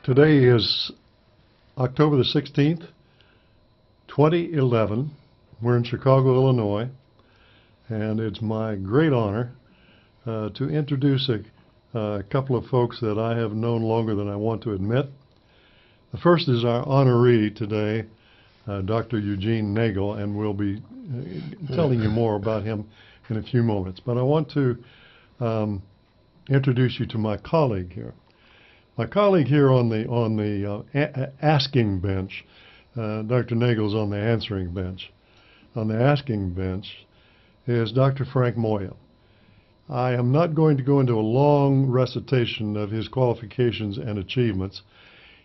Today is October the 16th, 2011. We're in Chicago, Illinois, and it's my great honor to introduce a couple of folks that I have known longer than I want to admit. The first is our honoree today, Dr. Eugene Nagel, and we'll be telling you more about him in a few moments. But I want to introduce you to my colleague here. My colleague here on the asking bench, Dr. Nagel's on the answering bench. On the asking bench is Dr. Frank Moya. I am not going to go into a long recitation of his qualifications and achievements.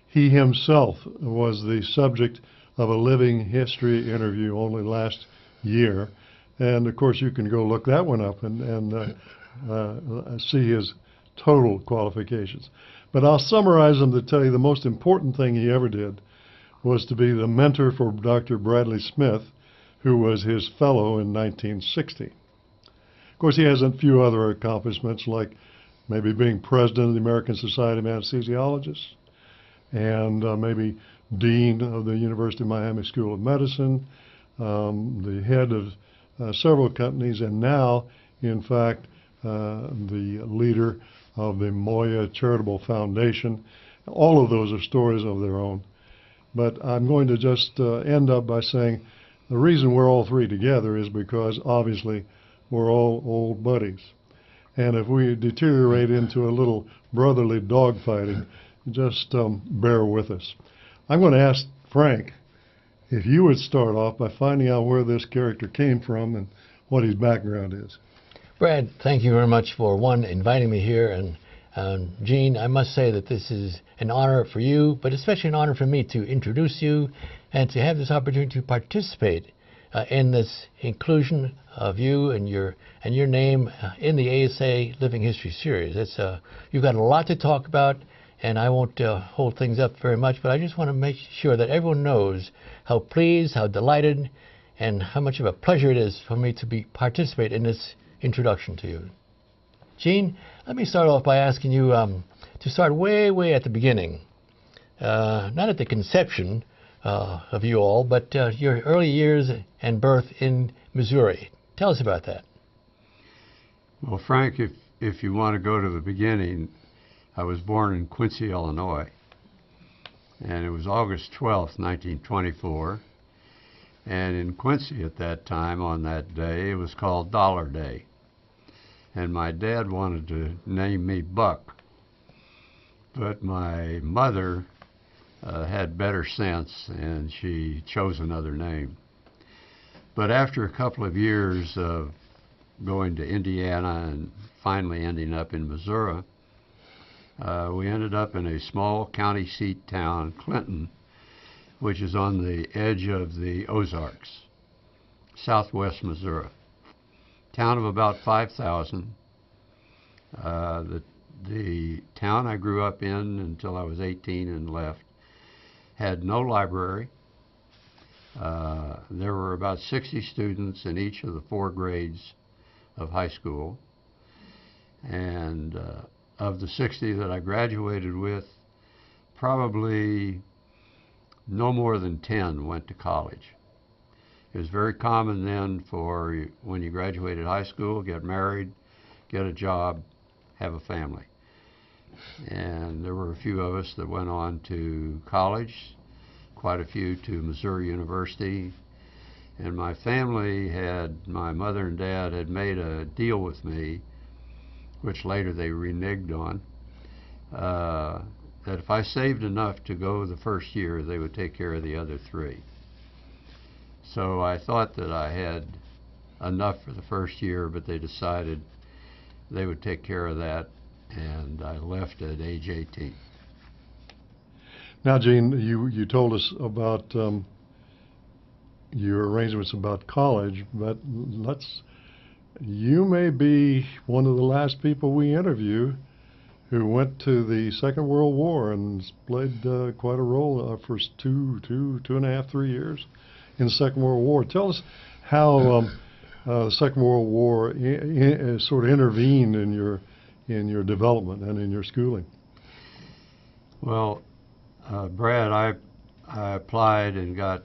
He himself was the subject of a living history interview only last year. And of course you can go look that one up and see his total qualifications. But I'll summarize them to tell you the most important thing he ever did was to be the mentor for Dr. Bradley Smith, who was his fellow in 1960. Of course, he has a few other accomplishments, like maybe being president of the American Society of Anesthesiologists, and maybe dean of the University of Miami School of Medicine, the head of several companies, and now, in fact, the leader of the Moya Charitable Foundation. All of those are stories of their own. But I'm going to just end up by saying the reason we're all three together is because, obviously, we're all old buddies. And if we deteriorate into a little brotherly dogfighting, just bear with us. I'm going to ask Frank if you would start off by finding out where this character came from and what his background is. Brad, thank you very much for, one, inviting me here. And Gene, I must say that this is an honor for you, but especially an honor for me to introduce you and to have this opportunity to participate in this inclusion of you and your name in the ASA Living History Series. You've got a lot to talk about, and I won't hold things up very much, but I just want to make sure that everyone knows how pleased, how delighted, and how much of a pleasure it is for me to participate in this introduction to you. Gene, let me start off by asking you to start way at the beginning. Not at the conception of you all, but your early years and birth in Missouri. Tell us about that. Well, Frank, if you want to go to the beginning, I was born in Quincy, Illinois, and it was August 12th, 1924. And in Quincy at that time, on that day, it was called Dollar Day. And my dad wanted to name me Buck, but my mother had better sense, and she chose another name. But after a couple of years of going to Indiana and finally ending up in Missouri, we ended up in a small county seat town, Clinton, which is on the edge of the Ozarks, southwest Missouri. Town of about 5,000. The town I grew up in until I was 18 and left had no library. There were about 60 students in each of the 4 grades of high school. And of the 60 that I graduated with, probably no more than 10 went to college. It was very common then for when you graduated high school, get married, get a job, have a family. And there were a few of us that went on to college, quite a few to Missouri University. And my family my mother and dad had made a deal with me, which later they reneged on, that if I saved enough to go the first year, they would take care of the other 3. So I thought that I had enough for the first year, but they decided they would take care of that, and I left at age 18. Now, Gene, you told us about your arrangements about college, but you may be one of the last people we interview who went to the Second World War and played quite a role for 2.5, 3 years in the Second World War. Tell us how the Second World War sort of intervened in your development and in your schooling. Well, Brad, I applied and got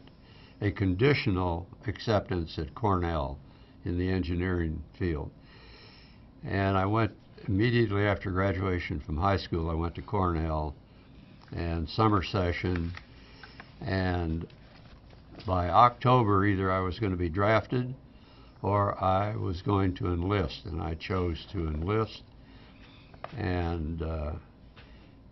a conditional acceptance at Cornell in the engineering field. And I went immediately after graduation from high school. I went to Cornell and summer session, and by October either I was going to be drafted or I was going to enlist, and I chose to enlist. And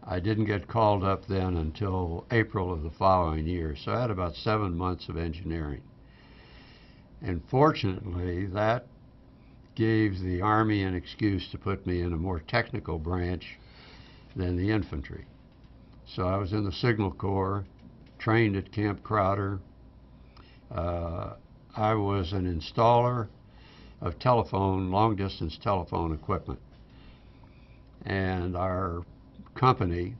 I didn't get called up then until April of the following year, so I had about 7 months of engineering. And fortunately, that gave the Army an excuse to put me in a more technical branch than the infantry. So I was in the Signal Corps, trained at Camp Crowder. I was an installer of long-distance telephone equipment. And our company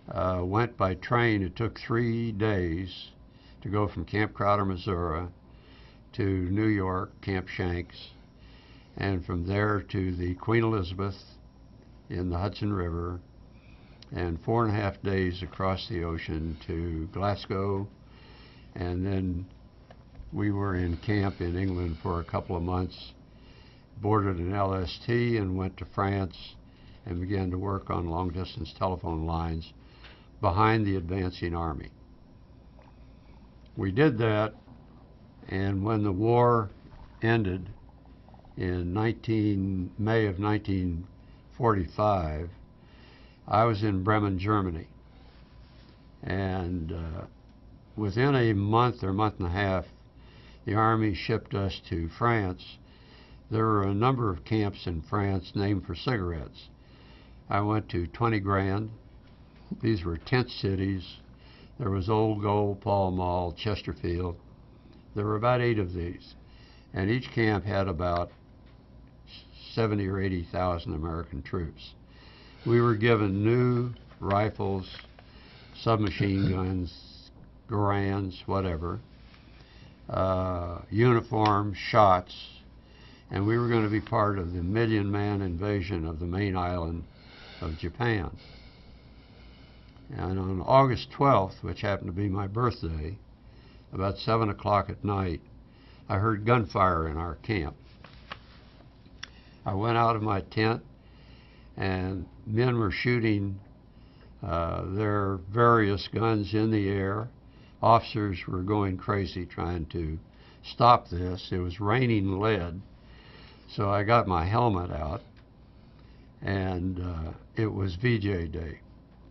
went by train. It took 3 days to go from Camp Crowder, Missouri to New York, Camp Shanks, and from there to the Queen Elizabeth in the Hudson River, and 4.5 days across the ocean to Glasgow, and then we were in camp in England for a couple of months, boarded an LST and went to France and began to work on long-distance telephone lines behind the advancing Army. We did that, and when the war ended in May of 1945, I was in Bremen, Germany. And within a month or month and a half, the Army shipped us to France. There were a number of camps in France named for cigarettes. I went to 20 Grand. These were tent cities. There was Old Gold, Pall Mall, Chesterfield. There were about 8 of these. And each camp had about 70 or 80,000 American troops. We were given new rifles, submachine guns, Garands, whatever, uniforms, shots, and we were going to be part of the million-man invasion of the main island of Japan. And on August 12th, which happened to be my birthday, about 7 o'clock at night, I heard gunfire in our camp. I went out of my tent, and men were shooting their various guns in the air. Officers were going crazy trying to stop this. It was raining lead, so I got my helmet out, and it was VJ Day.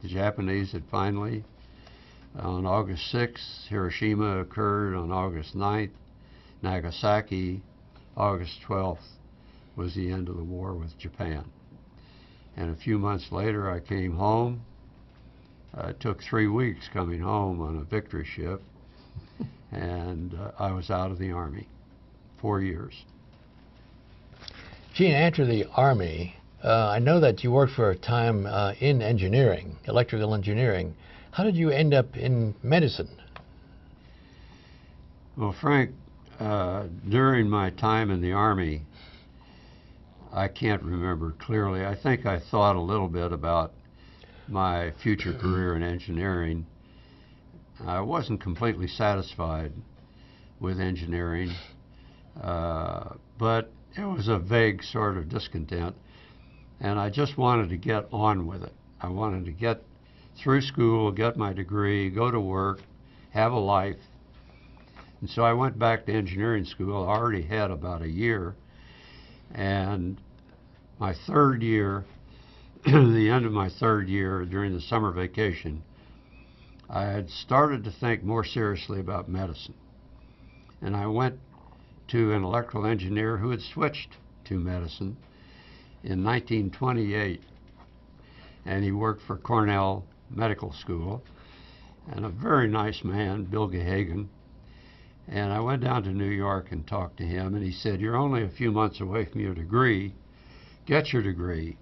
The Japanese had finally, on August 6th, Hiroshima occurred on August 9th, Nagasaki, August 12th was the end of the war with Japan. And a few months later, I came home. It took 3 weeks coming home on a victory ship, and I was out of the Army. 4 years. Gene, after the Army, I know that you worked for a time in engineering, electrical engineering. How did you end up in medicine? Well, Frank, during my time in the Army, I can't remember clearly. I think I thought a little bit about my future career in engineering. I wasn't completely satisfied with engineering, but it was a vague sort of discontent, and I just wanted to get on with it. I wanted to get through school, get my degree, go to work, have a life. And so I went back to engineering school. I already had about a year, and my third year, the end of my third year, during the summer vacation, I had started to think more seriously about medicine. And I went to an electrical engineer who had switched to medicine in 1928. And he worked for Cornell Medical School, and a very nice man, Bill Gehagen. And I went down to New York and talked to him, and he said, "You're only a few months away from your degree. Get your degree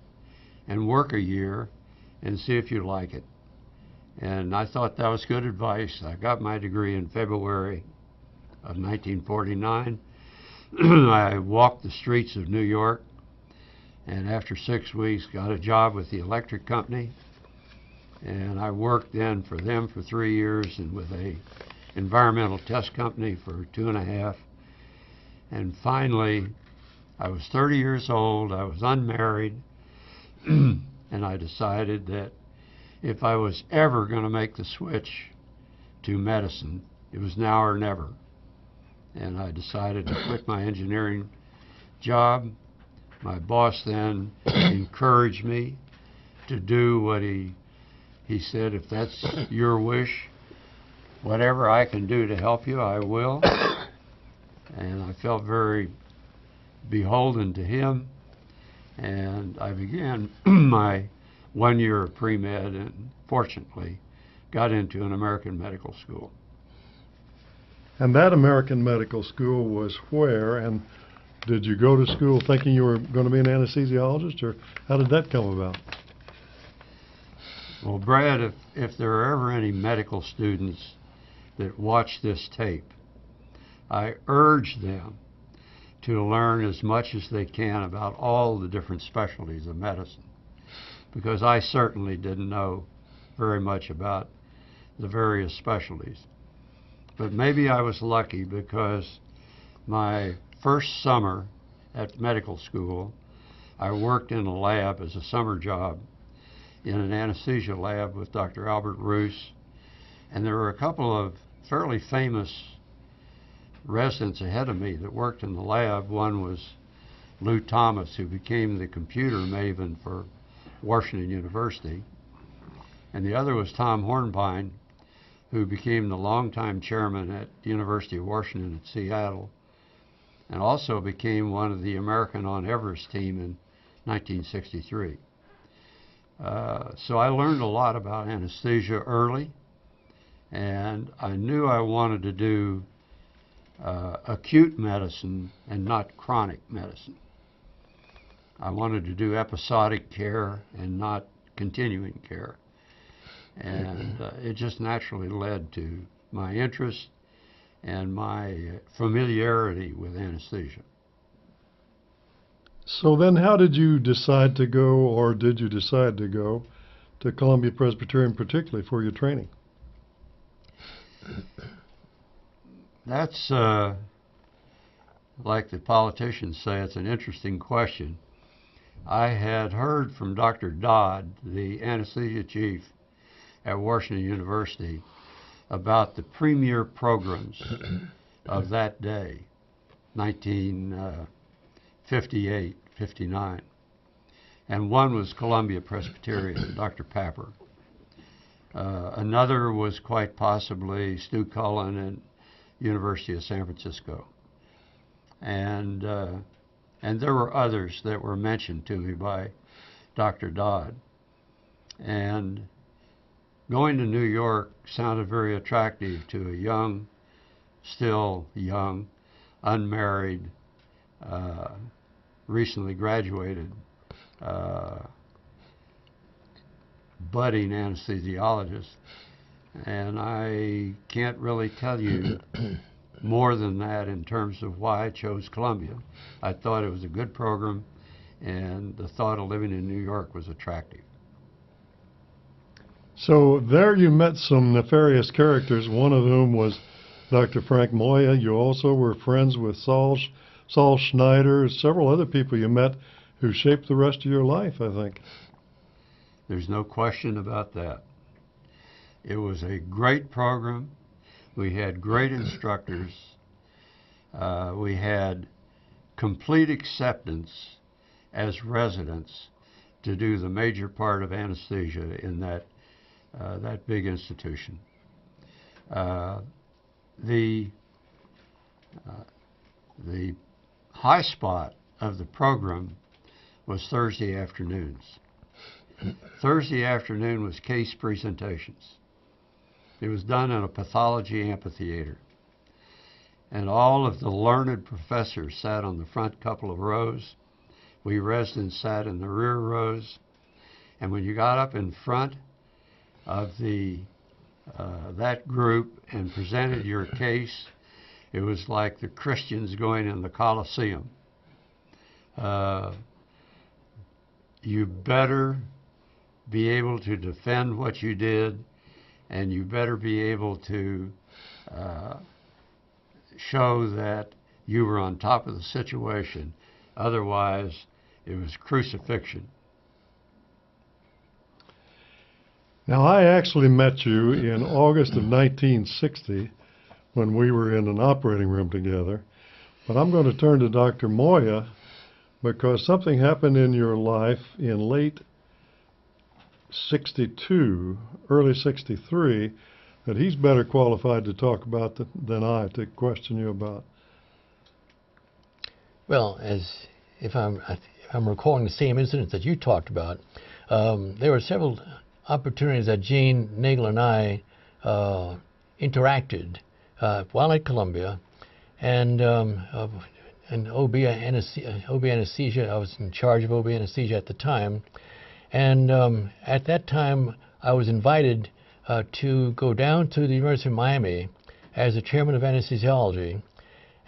and work a year and see if you like it." And I thought that was good advice. I got my degree in February of 1949. I walked the streets of New York, and after 6 weeks got a job with the electric company. And I worked then for them for 3 years and with a environmental test company for 2.5. And finally, I was 30 years old, I was unmarried, and I decided that if I was ever going to make the switch to medicine, it was now or never. And I decided to quit my engineering job. My boss then encouraged me to do what he said, if that's your wish, whatever I can do to help you, I will. And I felt very beholden to him. And I began my 1 year of pre-med and fortunately got into an American medical school. And that American medical school was where? And did you go to school thinking you were going to be an anesthesiologist, or how did that come about? Well, Brad, if there are ever any medical students that watch this tape, I urge them to learn as much as they can about all the different specialties of medicine, because I certainly didn't know very much about the various specialties. But maybe I was lucky, because my first summer at medical school, I worked in a lab as a summer job in an anesthesia lab with Dr. Albert Roos, and there were a couple of fairly famous residents ahead of me that worked in the lab. One was Lou Thomas, who became the computer maven for Washington University, and the other was Tom Hornbein, who became the longtime chairman at the University of Washington at Seattle, and also became one of the American on Everest team in 1963. So I learned a lot about anesthesia early, and I knew I wanted to do acute medicine and not chronic medicine. I wanted to do episodic care and not continuing care. And it just naturally led to my interest and my familiarity with anesthesia. So then how did you decide to go, or did you decide to go, to Columbia Presbyterian particularly for your training? That's, like the politicians say, it's an interesting question. I had heard from Dr. Dodd, the anesthesia chief at Washington University, about the premier programs of that day, 1958, 59. And one was Columbia Presbyterian, Dr. Papper. Another was quite possibly Stu Cullen and University of San Francisco. And there were others that were mentioned to me by Dr. Dodd. And going to New York sounded very attractive to a young, still young, unmarried, recently graduated, budding anesthesiologist. And I can't really tell you more than that in terms of why I chose Columbia. I thought it was a good program, and the thought of living in New York was attractive. So there you met some nefarious characters, one of whom was Dr. Frank Moya. You also were friends with Saul Schneider, several other people you met who shaped the rest of your life, I think. There's no question about that. It was a great program. We had great instructors. We had complete acceptance as residents to do the major part of anesthesia in that big institution. The high spot of the program was Thursday afternoons. Thursday afternoon was case presentations. It was done in a pathology amphitheater. And all of the learned professors sat on the front couple of rows. We residents sat in the rear rows. And when you got up in front of that group and presented your case, it was like the Christians going in the be able to defend what you did, and you better be able to show that you were on top of the situation. Otherwise, it was crucifixion. Now, I actually met you in August of 1960 when we were in an operating room together. But I'm going to turn to Dr. Moya because something happened in your life in late 62, early 63, that he's better qualified to talk about than I to question you about. Well, if I'm recalling the same incident that you talked about, there were several opportunities that Gene, Nagel, and I interacted while at Columbia, and OB anesthesia. I was in charge of OB anesthesia at the time, and at that time I was invited to go down to the University of Miami as the chairman of anesthesiology,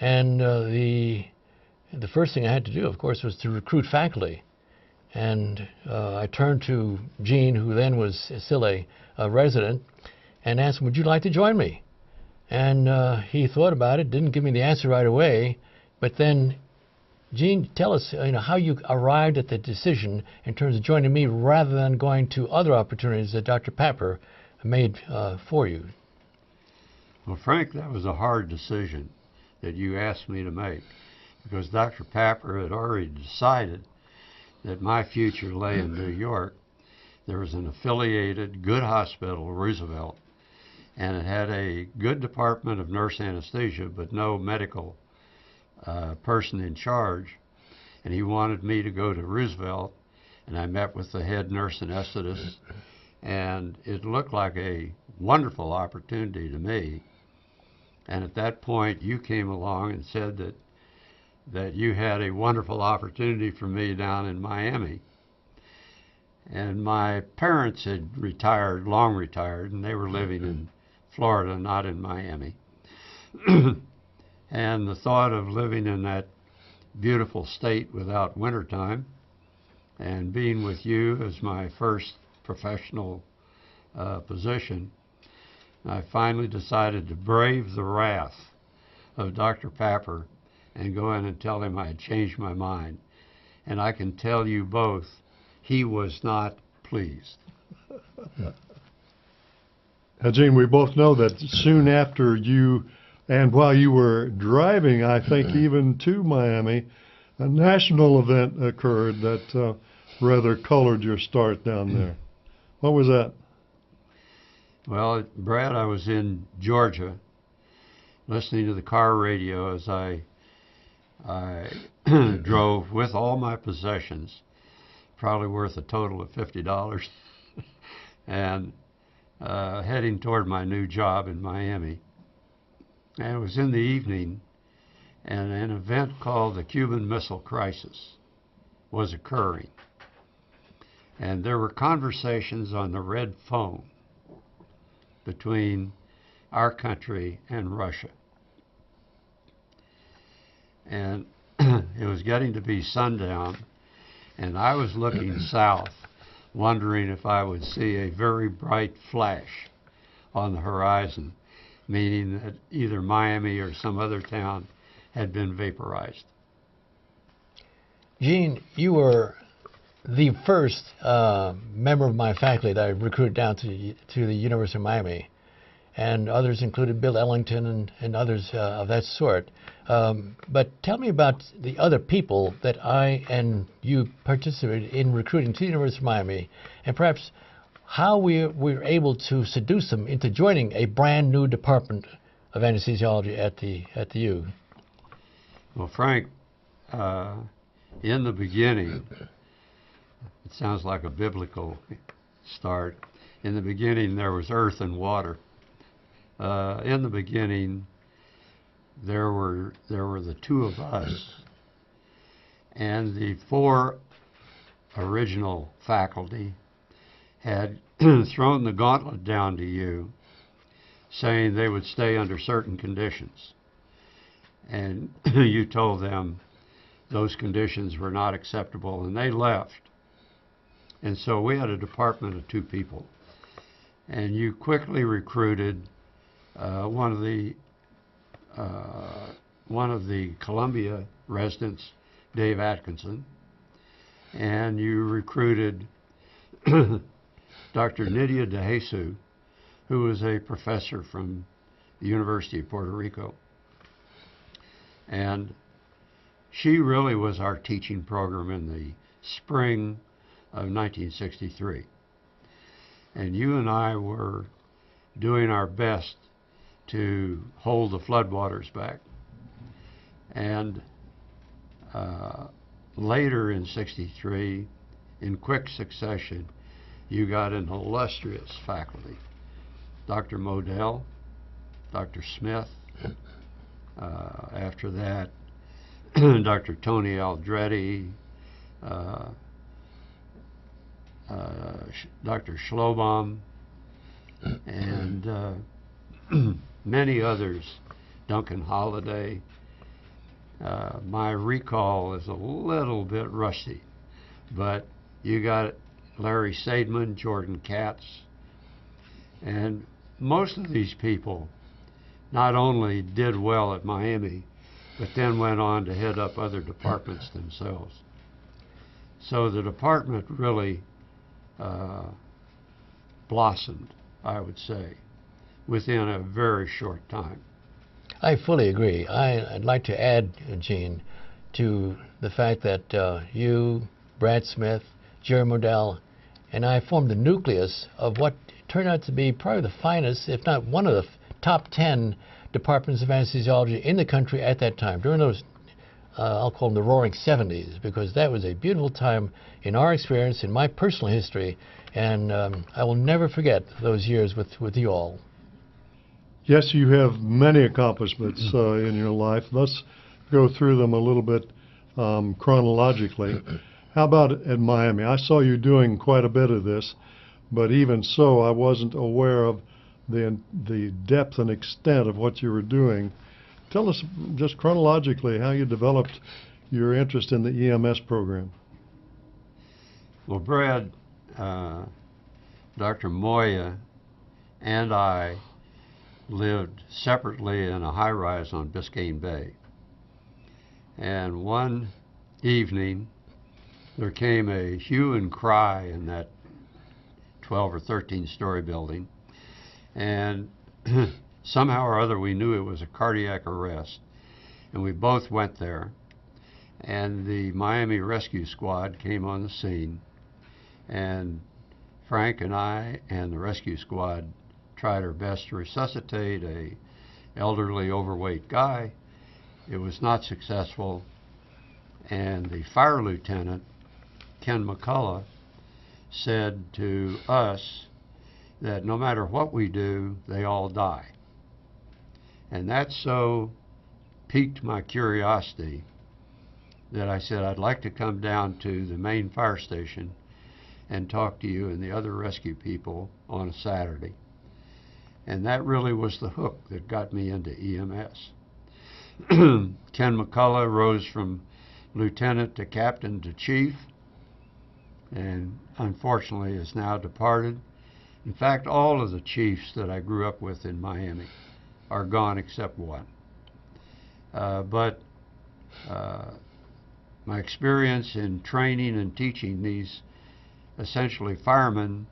and the first thing I had to do, of course, was to recruit faculty. And I turned to Gene, who then was still a resident, and asked him, would you like to join me? And he thought about it, didn't give me the answer right away. But then, Gene, tell us how you arrived at the decision in terms of joining me rather than going to other opportunities that Dr. Papper made for you. Well, Frank, that was a hard decision that you asked me to make, because Dr. Papper had already decided that my future lay in New York. There was an affiliated good hospital, Roosevelt, and it had a good department of nurse anesthesia, but no medical person in charge. And he wanted me to go to Roosevelt, and I met with the head nurse anesthetist, and it looked like a wonderful opportunity to me. And at that point, you came along and said that you had a wonderful opportunity for me down in Miami. And my parents had retired, long retired, and they were living in Florida, not in Miami. And the thought of living in that beautiful state without wintertime and being with you as my first professional position, I finally decided to brave the wrath of Dr. Papper and go in and tell him I had changed my mind. And I can tell you both, he was not pleased. Now, Gene, we both know that soon after you, and while you were driving, I think even to Miami, a national event occurred that rather colored your start down there. What was that? Well, Brad, I was in Georgia listening to the car radio as I drove with all my possessions, probably worth a total of $50, and heading toward my new job in Miami. And it was in the evening, and an event called the Cuban Missile Crisis was occurring. And there were conversations on the red phone between our country and Russia. And it was getting to be sundown, and I was looking south, wondering if I would see a very bright flash on the horizon, meaning that either Miami or some other town had been vaporized. Gene, you were the first member of my faculty that I recruited down to the University of Miami, and others included Bill Ellington and others of that sort. But tell me about the other people that I and you participated in recruiting to the University of Miami, and perhaps how we were able to seduce them into joining a brand new department of anesthesiology at the U. Well, Frank, in the beginning, it sounds like a biblical start. In the beginning, there was earth and water. In the beginning, there were the two of us, and the four original faculty had thrown the gauntlet down to you, saying they would stay under certain conditions. And you told them those conditions were not acceptable, and they left. And so we had a department of 2 people. And you quickly recruited one of the Columbia residents, Dave Atkinson, and you recruited Dr. Nydia de Jesus, who was a professor from the University of Puerto Rico. And she really was our teaching program in the spring of 1963. And you and I were doing our best to hold the floodwaters back. And later in 63, in quick succession, you got an illustrious faculty. Dr. Modell, Dr. Smith, after that, Dr. Tony Aldretti, Dr. Schlobaum, and many others, Duncan Holliday. My recall is a little bit rusty, but you got Larry Seidman, Jordan Katz, and most of these people not only did well at Miami, but then went on to head up other departments themselves. So the department really blossomed, I would say, within a very short time. I fully agree. I'd like to add, Gene, to the fact that you, Brad Smith, Jerry Modell, and I formed the nucleus of what turned out to be probably the finest, if not one of the top 10 departments of anesthesiology in the country at that time, during those, I'll call them the roaring 70s, because that was a beautiful time in our experience, in my personal history, and I will never forget those years with you all. Yes, you have many accomplishments in your life. Let's go through them a little bit chronologically. How about at Miami? I saw you doing quite a bit of this, but even so, I wasn't aware of the depth and extent of what you were doing. Tell us just chronologically how you developed your interest in the EMS program. Well, Brad, Dr. Moya, and I lived separately in a high-rise on Biscayne Bay. And one evening, there came a hue and cry in that 12 or 13-story building, and somehow or other we knew it was a cardiac arrest, and we both went there, and the Miami Rescue Squad came on the scene, and Frank and I and the rescue squad tried our best to resuscitate a elderly, overweight guy. It was not successful, and the fire lieutenant, Ken McCullough, said to us that no matter what we do, they all die. And that so piqued my curiosity that I said I'd like to come down to the main fire station and talk to you and the other rescue people on a Saturday. And that really was the hook that got me into EMS. Ken McCullough rose from lieutenant to captain to chief, and unfortunately is now departed. In fact, all of the chiefs that I grew up with in Miami are gone except one. But my experience in training and teaching these essentially firemen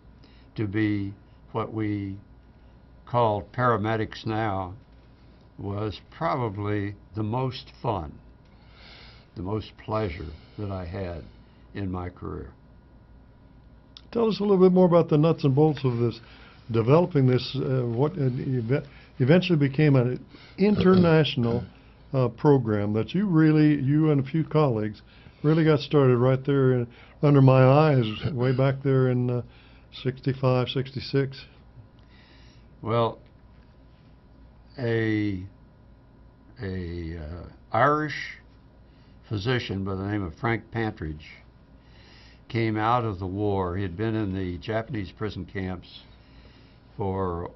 to be what we called paramedics now was probably the most fun, the most pleasure that I had in my career. Tell us a little bit more about the nuts and bolts of this, developing this, what eventually became an international program that you and a few colleagues really got started right there under my eyes way back there in 65, 66. Well, a Irish physician by the name of Frank Pantridge came out of the war. He had been in the Japanese prison camps for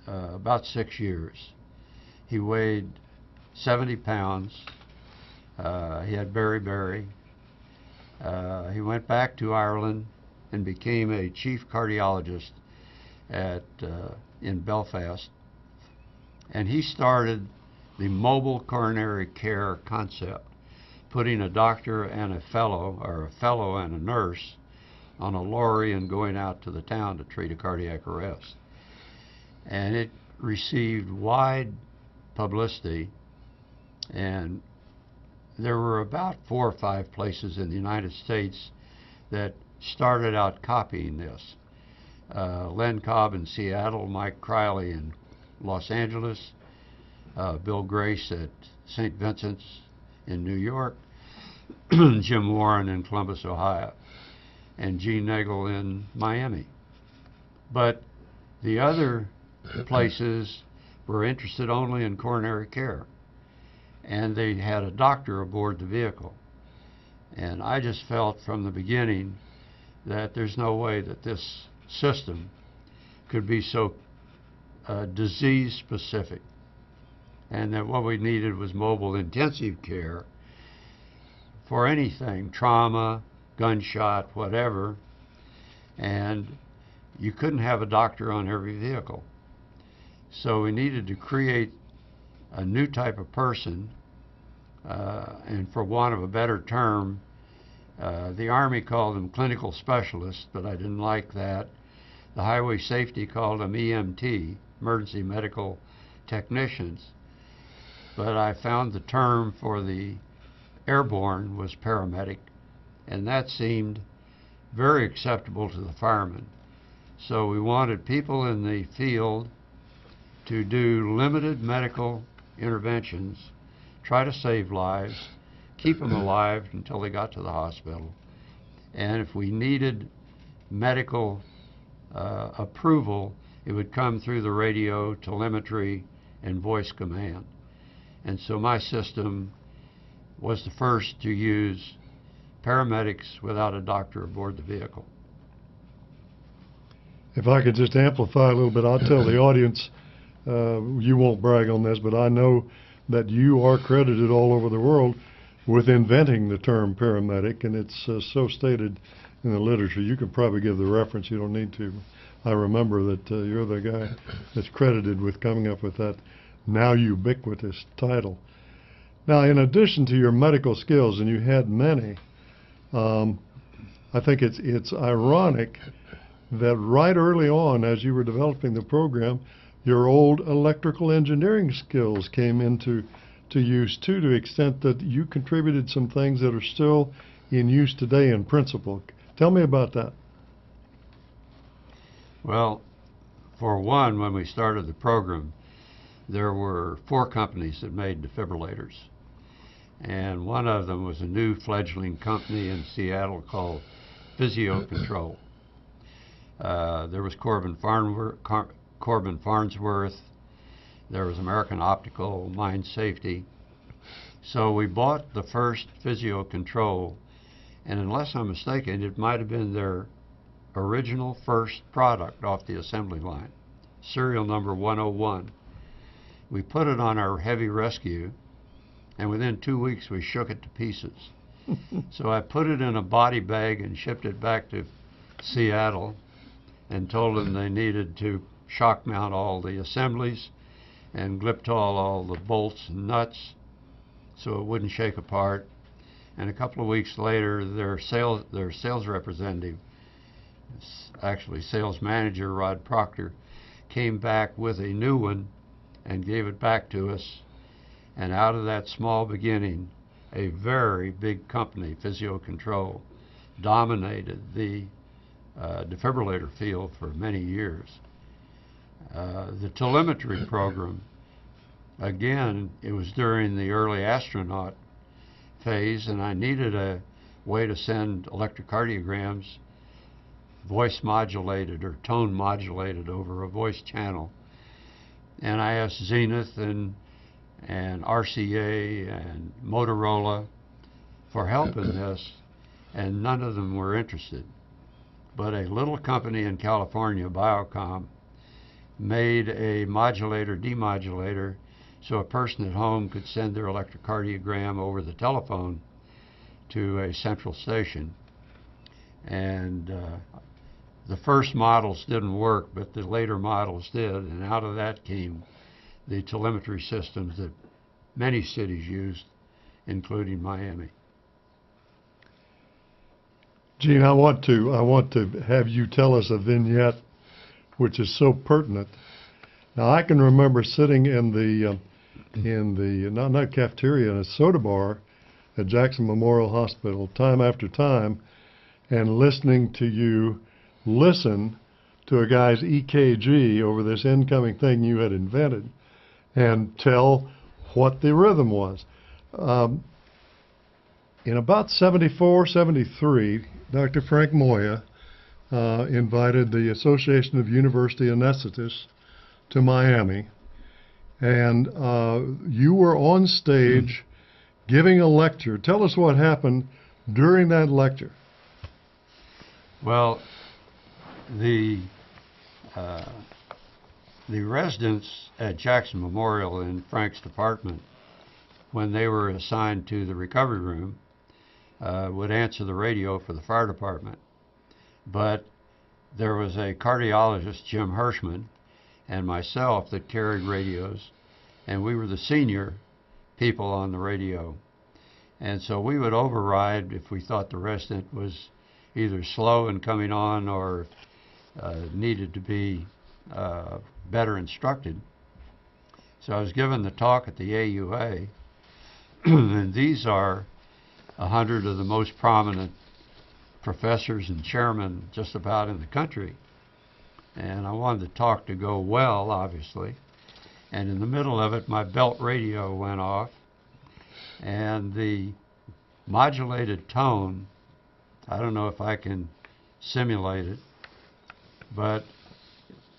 about 6 years. He weighed 70 pounds. He had beriberi. He went back to Ireland and became a chief cardiologist in Belfast. And he started the mobile coronary care concept, putting a doctor and a fellow, or a fellow and a nurse, on a lorry and going out to the town to treat a cardiac arrest. And it received wide publicity, and there were about 4 or 5 places in the United States that started out copying this. Len Cobb in Seattle, Mike Criley in Los Angeles, Bill Grace at St. Vincent's in New York, Jim Warren in Columbus, Ohio, and Eugene Nagel in Miami. But the other places were interested only in coronary care, and they had a doctor aboard the vehicle. And I just felt from the beginning that there's no way that this system could be so disease specific, and that what we needed was mobile intensive care for anything, trauma, gunshot, whatever, and you couldn't have a doctor on every vehicle. So we needed to create a new type of person, and for want of a better term, the Army called them clinical specialists, but I didn't like that. The Highway Safety called them EMT, emergency medical technicians. But I found the term for the airborne was paramedic, and that seemed very acceptable to the firemen. So we wanted people in the field to do limited medical interventions, try to save lives, keep them alive until they got to the hospital. And if we needed medical approval, it would come through the radio, telemetry, and voice command. And so my system was the first to use paramedics without a doctor aboard the vehicle. If I could just amplify a little bit, I'll tell the audience, you won't brag on this, but I know that you are credited all over the world with inventing the term paramedic, and it's so stated in the literature. You can probably give the reference, you don't need to. I remember that you're the guy that's credited with coming up with that now ubiquitous title. Now, in addition to your medical skills, and you had many, I think it's ironic that right early on, as you were developing the program, your old electrical engineering skills came into use too, to the extent that you contributed some things that are still in use today in principle. Tell me about that. Well, for one, when we started the program, there were 4 companies that made defibrillators. And one of them was a new fledgling company in Seattle called Physio Control. There was Corbin Farnsworth, there was American Optical, Mind Safety. So we bought the first Physio Control, and unless I'm mistaken, it might have been their original first product off the assembly line, serial number 101. We put it on our heavy rescue, and within 2 weeks we shook it to pieces. So I put it in a body bag and shipped it back to Seattle and told them they needed to shock mount all the assemblies and Gliptol all the bolts and nuts so it wouldn't shake apart. And a couple of weeks later, their sales representative, actually sales manager Rod Proctor, came back with a new one and gave it back to us. And out of that small beginning, a very big company, Physio Control, dominated the defibrillator field for many years. The telemetry program, again, it was during the early astronaut phase, and I needed a way to send electrocardiograms voice modulated or tone modulated over a voice channel. And I asked Zenith and RCA and Motorola for help in this, and none of them were interested. But a little company in California, Biocom, made a modulator demodulator so a person at home could send their electrocardiogram over the telephone to a central station. And the first models didn't work, but the later models did, and out of that came the telemetry systems that many cities used, including Miami. Gene, I want to have you tell us a vignette which is so pertinent. Now, I can remember sitting in the not cafeteria, in a soda bar at Jackson Memorial Hospital time after time, and listening to you listen to a guy's EKG over this incoming thing you had invented, and tell what the rhythm was. In about 74, 73, Dr. Frank Moya invited the Association of University Anesthetists to Miami, and you were on stage giving a lecture. Tell us what happened during that lecture. Well, the residents at Jackson Memorial in Frank's department, when they were assigned to the recovery room, would answer the radio for the fire department. But there was a cardiologist, Jim Hirschman, and myself that carried radios, and we were the senior people on the radio. And so we would override if we thought the resident was either slow in coming on or needed to be better instructed. So I was given the talk at the AUA, and these are 100 of the most prominent professors and chairmen just about in the country. And I wanted the talk to go well, obviously. And in the middle of it, my belt radio went off, and the modulated tone, I don't know if I can simulate it, but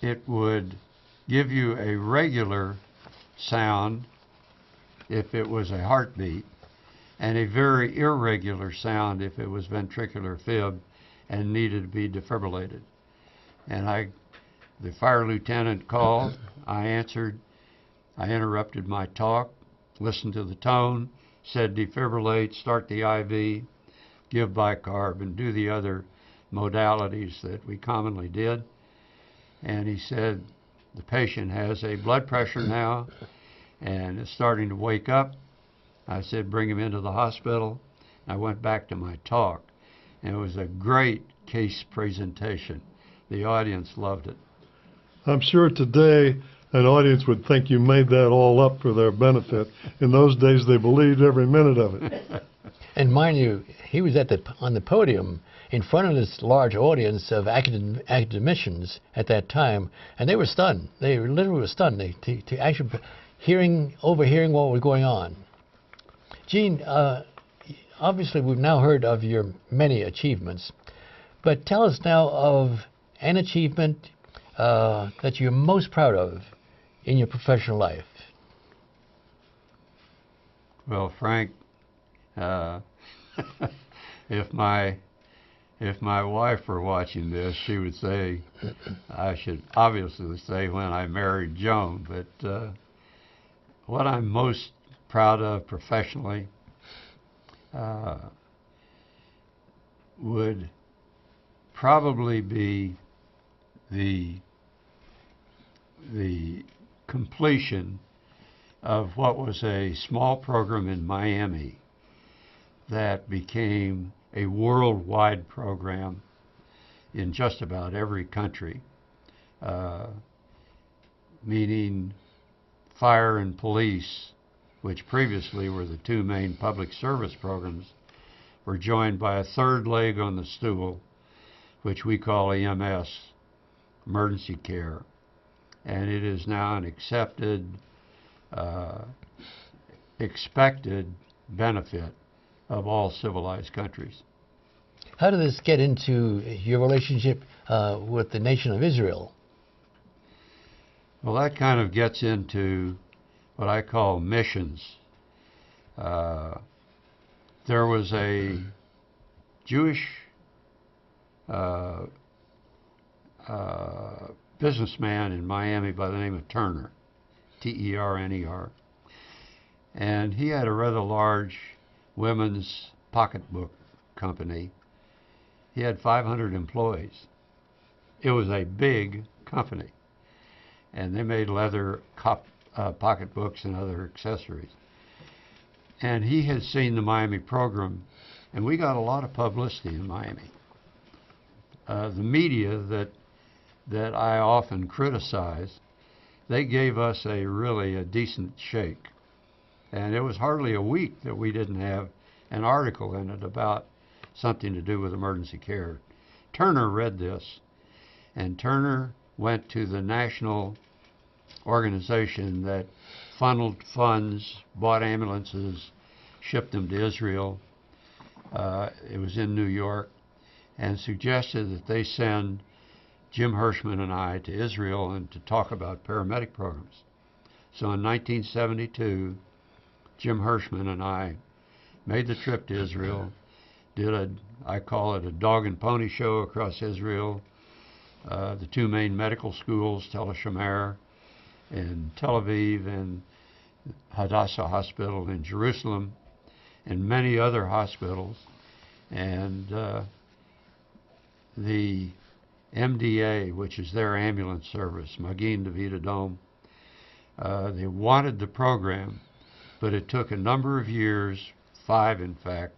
it would give you a regular sound if it was a heartbeat, and a very irregular sound if it was ventricular fib and needed to be defibrillated. And the fire lieutenant called, I answered, I interrupted my talk, listened to the tone, said defibrillate, start the IV, give bicarb, and do the other modalities that we commonly did. And he said, the patient has a blood pressure now and is starting to wake up. I said, bring him into the hospital. I went back to my talk, and it was a great case presentation. The audience loved it. I'm sure today an audience would think you made that all up for their benefit. In those days, they believed every minute of it. And mind you, he was on the podium in front of this large audience of academicians at that time, and they were stunned. They literally were stunned to actually overhearing what was going on. Gene, obviously we've now heard of your many achievements, but tell us now of an achievement that you're most proud of in your professional life. Well, Frank, if my wife were watching this, she would say, I should obviously say when I married Joan, but what I'm most proud of professionally would probably be the completion of what was a small program in Miami that became a worldwide program in just about every country, meaning fire and police, which previously were the two main public service programs, were joined by a third leg on the stool, which we call EMS, emergency care. And it is now an accepted, expected benefit of all civilized countries. How did this get into your relationship with the nation of Israel? Well, that kind of gets into what I call missions. There was a Jewish businessman in Miami by the name of Turner, T-E-R-N-E-R, and he had a rather large women's pocketbook company, He had 500 employees. It was a big company, and they made leather pocketbooks and other accessories. And he had seen the Miami program, and we got a lot of publicity in Miami. The media that I often criticize, they gave us a decent shake. And it was hardly a week that we didn't have an article in it about something to do with emergency care. Turner read this, and Turner went to the national organization that funneled funds, bought ambulances, shipped them to Israel. It was in New York, and suggested that they send Jim Hirschman and I to Israel and to talk about paramedic programs. So in 1972, Jim Hirschman and I made the trip to Israel, did I call it a dog and pony show across Israel. The two main medical schools, Tel HaShomer in Tel Aviv and Hadassah Hospital in Jerusalem, and many other hospitals. And the MDA, which is their ambulance service, Magin David Adom, they wanted the program, but it took a number of years, 5 in fact,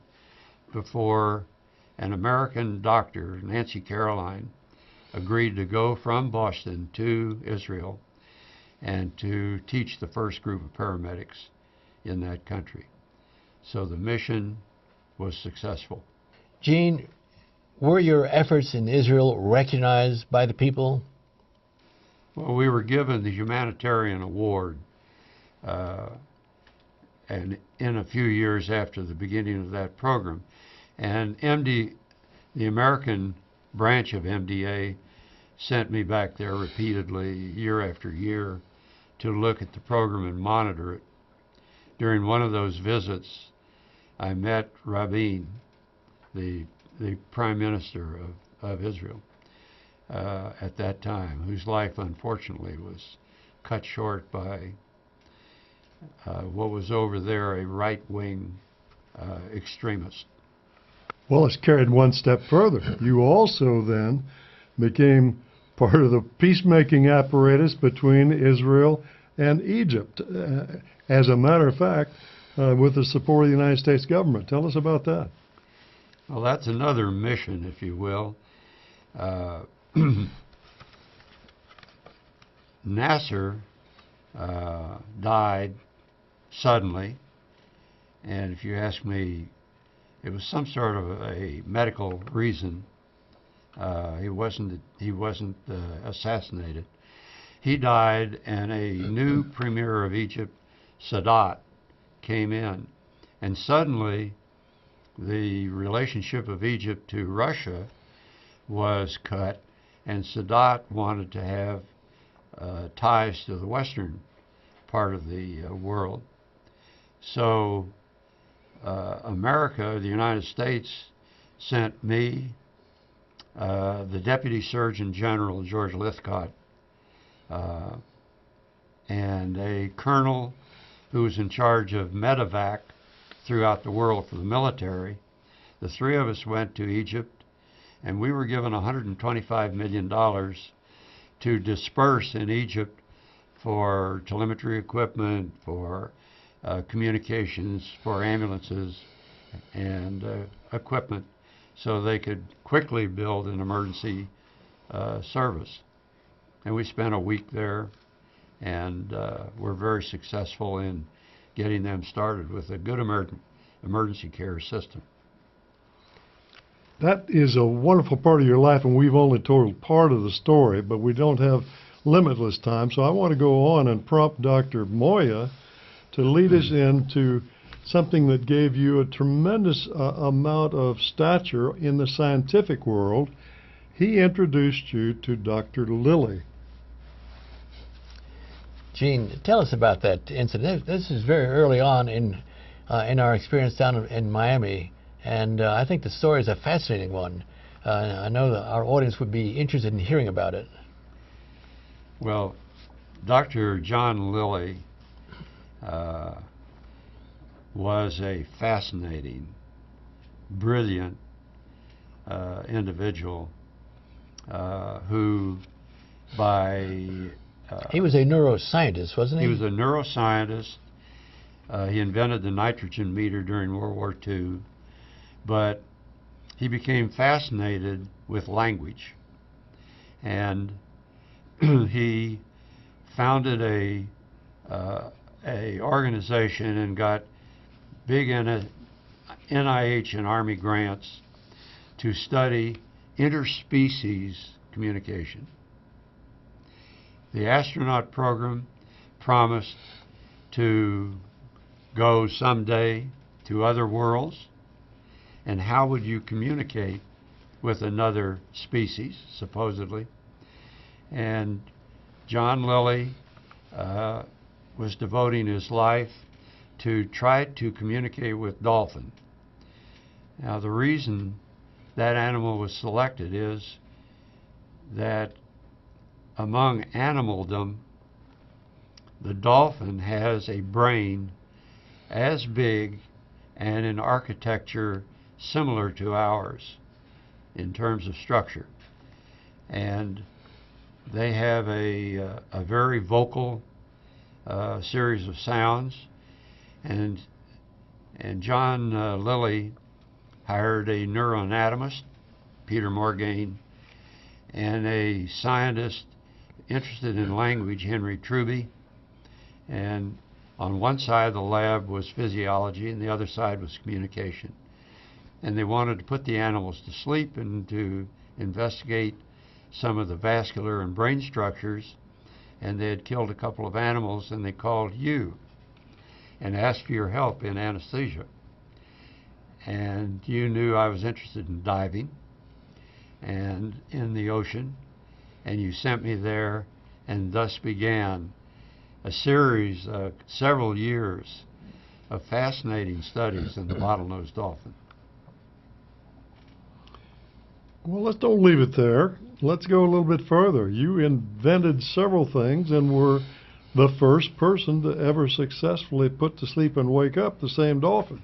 before an American doctor, Nancy Caroline, agreed to go from Boston to Israel and to teach the first group of paramedics in that country. So the mission was successful. Gene, were your efforts in Israel recognized by the people? Well, we were given the humanitarian award, and in a few years after the beginning of that program. And the American branch of MDA sent me back there repeatedly, year after year, to look at the program and monitor it. During one of those visits, I met Rabin, the Prime Minister of Israel at that time, whose life unfortunately was cut short by what was over there a right-wing extremist. Well, it's carried one step further. You also then became part of the peacemaking apparatus between Israel and Egypt. As a matter of fact, with the support of the United States government. Tell us about that. Well, that's another mission, if you will. Nasser died suddenly, and if you ask me, it was some sort of a medical reason. He wasn't assassinated. He died, and a new premier of Egypt, Sadat, came in, and suddenly the relationship of Egypt to Russia was cut, and Sadat wanted to have ties to the western part of the world. So America, the United States, sent me, the Deputy Surgeon General, George Lithcott, and a colonel who was in charge of medevac throughout the world for the military. The three of us went to Egypt, and we were given $125 million to disperse in Egypt for telemetry equipment, for communications, for ambulances and equipment, so they could quickly build an emergency service. And we spent a week there, and were very successful in getting them started with a good emergency care system. That is a wonderful part of your life, and we've only told part of the story, but we don't have limitless time, so I want to go on and prompt Dr. Moya to lead us into something that gave you a tremendous amount of stature in the scientific world. He introduced you to Dr. Lilly. Gene, tell us about that incident. This is very early on in our experience down in Miami, and I think the story is a fascinating one. I know that our audience would be interested in hearing about it. Well, Dr. John Lilly was a fascinating, brilliant individual who, by he was a neuroscientist, wasn't he? he was a neuroscientist. He invented the nitrogen meter during World War II, but he became fascinated with language, and he founded a organization and got big NIH and Army grants to study interspecies communication. The astronaut program promised to go someday to other worlds, and how would you communicate with another species, supposedly? And John Lilly was devoting his life to try to communicate with Dolphin. Now, the reason that animal was selected is that among animaldom, the dolphin has a brain as big and in architecture similar to ours in terms of structure. And they have a very vocal series of sounds. And John Lilly hired a neuroanatomist, Peter Morgaine, and a scientist interested in language, Henry Truby. And on one side of the lab was physiology, and the other side was communication. And they wanted to put the animals to sleep and to investigate some of the vascular and brain structures. And they had killed a couple of animals, and they called you and asked for your help in anesthesia. And you knew I was interested in diving and in the ocean, and you sent me there, and thus began a series of several years of fascinating studies in the bottlenose dolphin. Well, let's don't leave it there. Let's go a little bit further. You invented several things and were the first person to ever successfully put to sleep and wake up the same dolphin.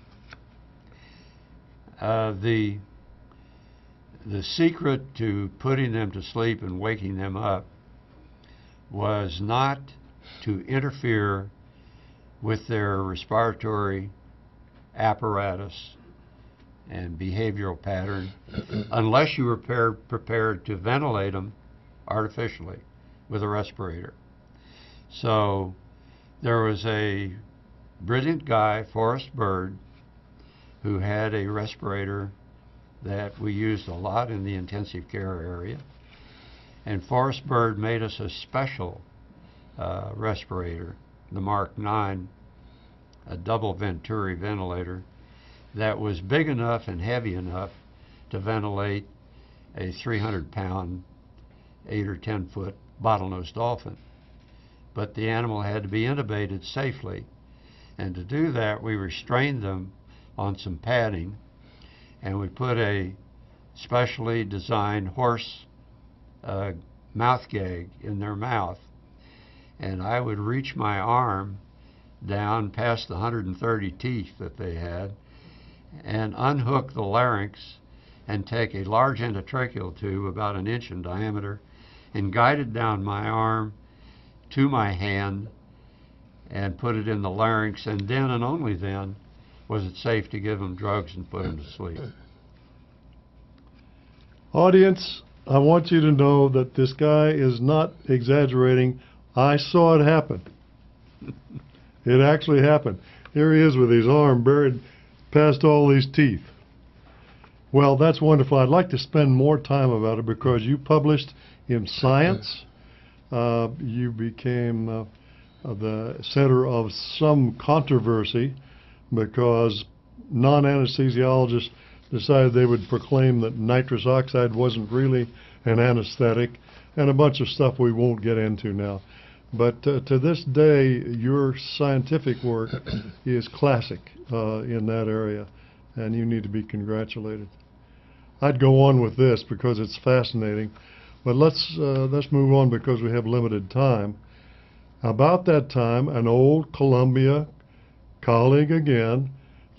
The secret to putting them to sleep and waking them up was not to interfere with their respiratory apparatus and behavioral pattern unless you were prepared to ventilate them artificially with a respirator. So there was a brilliant guy, Forrest Bird, who had a respirator that we used a lot in the intensive care area. And Forrest Bird made us a special respirator, the Mark 9, a double Venturi ventilator that was big enough and heavy enough to ventilate a 300-pound, 8 or 10-foot bottlenose dolphin. But the animal had to be intubated safely. And to do that, we restrained them on some padding, and we put a specially designed horse mouth gag in their mouth. And I would reach my arm down past the 130 teeth that they had and unhook the larynx and take a large endotracheal tube about 1 inch in diameter and guide it down my arm to my hand and put it in the larynx, and then and only then was it safe to give them drugs and put them to sleep. Audience, I want you to know that this guy is not exaggerating. I saw it happen. It actually happened. Here he is with his arm buried past all these teeth. Well, that's wonderful. I'd like to spend more time about it because you published in Science. You became the center of some controversy because non-anesthesiologists decided they would proclaim that nitrous oxide wasn't really an anesthetic, and a bunch of stuff we won't get into now. But to this day, your scientific work is classic in that area, and you need to be congratulated. I'd go on with this because it's fascinating, but let's move on because we have limited time. About that time, an old Columbia colleague again,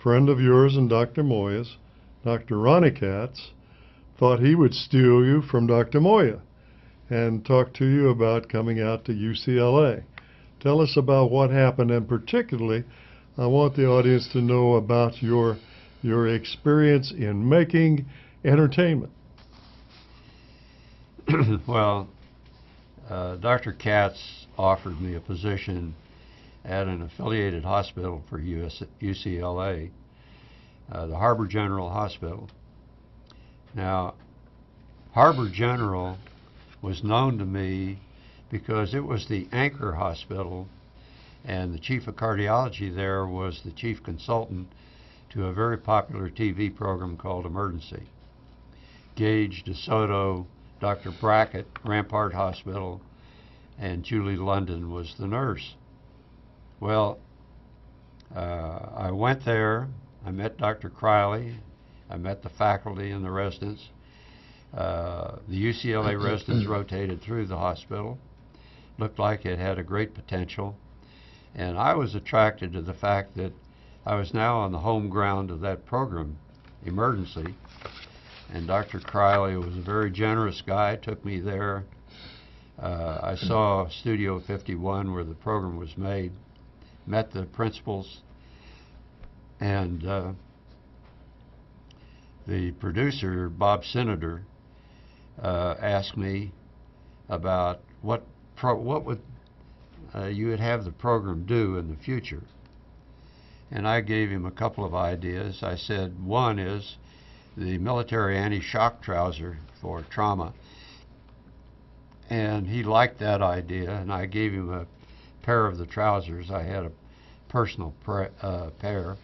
friend of yours and Dr. Moya's, Dr. Ronnie Katz, thought he would steal you from Dr. Moya and talk to you about coming out to UCLA. Tell us about what happened, and particularly, I want the audience to know about your experience in making entertainment. Well, Dr. Katz offered me a position at an affiliated hospital for UCLA, the Harbor General Hospital. Now, Harbor General was known to me because it was the anchor hospital, and the chief of cardiology there was the chief consultant to a very popular TV program called Emergency. Gage DeSoto, Dr. Brackett, Rampart Hospital, and Julie London was the nurse. Well, I went there, I met Dr. Criley, I met the faculty and the residents. The UCLA residents rotated through the hospital. Looked like it had a great potential. And I was attracted to the fact that I was now on the home ground of that program, Emergency. And Dr. Criley was a very generous guy, took me there. I saw Studio 51 where the program was made, met the principals, and the producer, Bob Senator, asked me about what would you would have the program do in the future. And I gave him a couple of ideas. I said one is the military anti-shock trouser for trauma. And he liked that idea, and I gave him a pair of the trousers. I had a personal pair.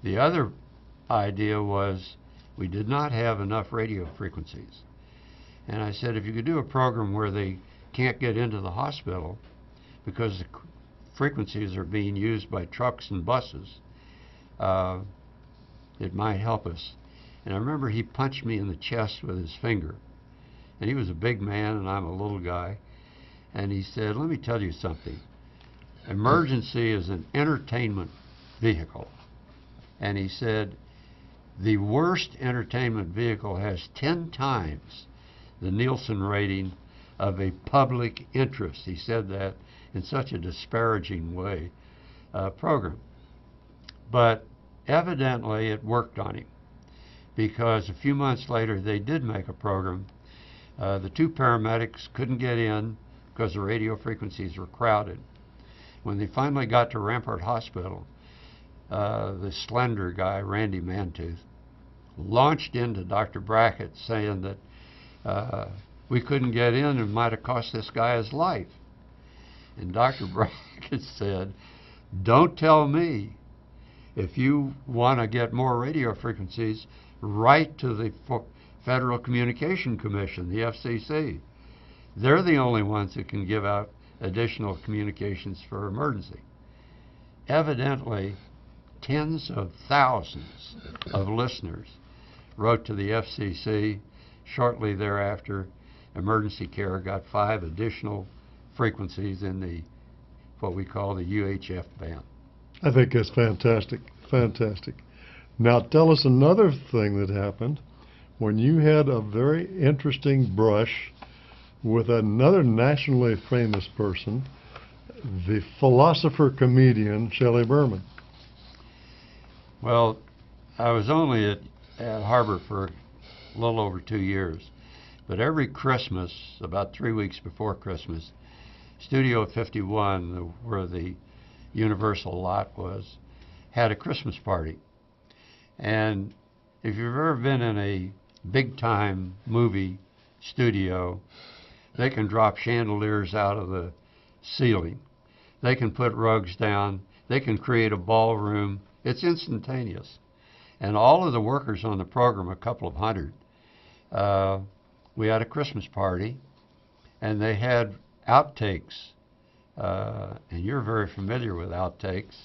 The other idea was we did not have enough radio frequencies. And I said, if you could do a program where they can't get into the hospital because the frequencies are being used by trucks and buses, it might help us. And I remember he punched me in the chest with his finger. And he was a big man and I'm a little guy. And he said, let me tell you something. Emergency is an entertainment vehicle. And he said, the worst entertainment vehicle has 10 times the Nielsen rating of a public interest. He said that in such a disparaging way, program. But evidently it worked on him, because a few months later they did make a program. The two paramedics couldn't get in because the radio frequencies were crowded. When they finally got to Rampart Hospital, the slender guy, Randy Mantooth, launched into Dr. Brackett saying that we couldn't get in and might have cost this guy his life. And Dr. Brackett said, don't tell me. If you want to get more radio frequencies, write to the Federal Communication Commission, the FCC. They're the only ones that can give out additional communications for emergency. Evidently, tens of thousands of listeners wrote to the FCC. Shortly thereafter, emergency care got 5 additional frequencies in the what we call the UHF band. I think that's fantastic, fantastic. Now tell us another thing that happened when you had a very interesting brush with another nationally famous person, the philosopher-comedian Shelley Berman. Well, I was only at Harbor for a little over 2 years, but every Christmas, about 3 weeks before Christmas, Studio 51, where the Universal lot was, had a Christmas party. And if you've ever been in a big-time movie studio, they can drop chandeliers out of the ceiling. They can put rugs down. They can create a ballroom. It's instantaneous. And all of the workers on the program, a couple of hundred, we had a Christmas party, and they had outtakes. And you're very familiar with outtakes.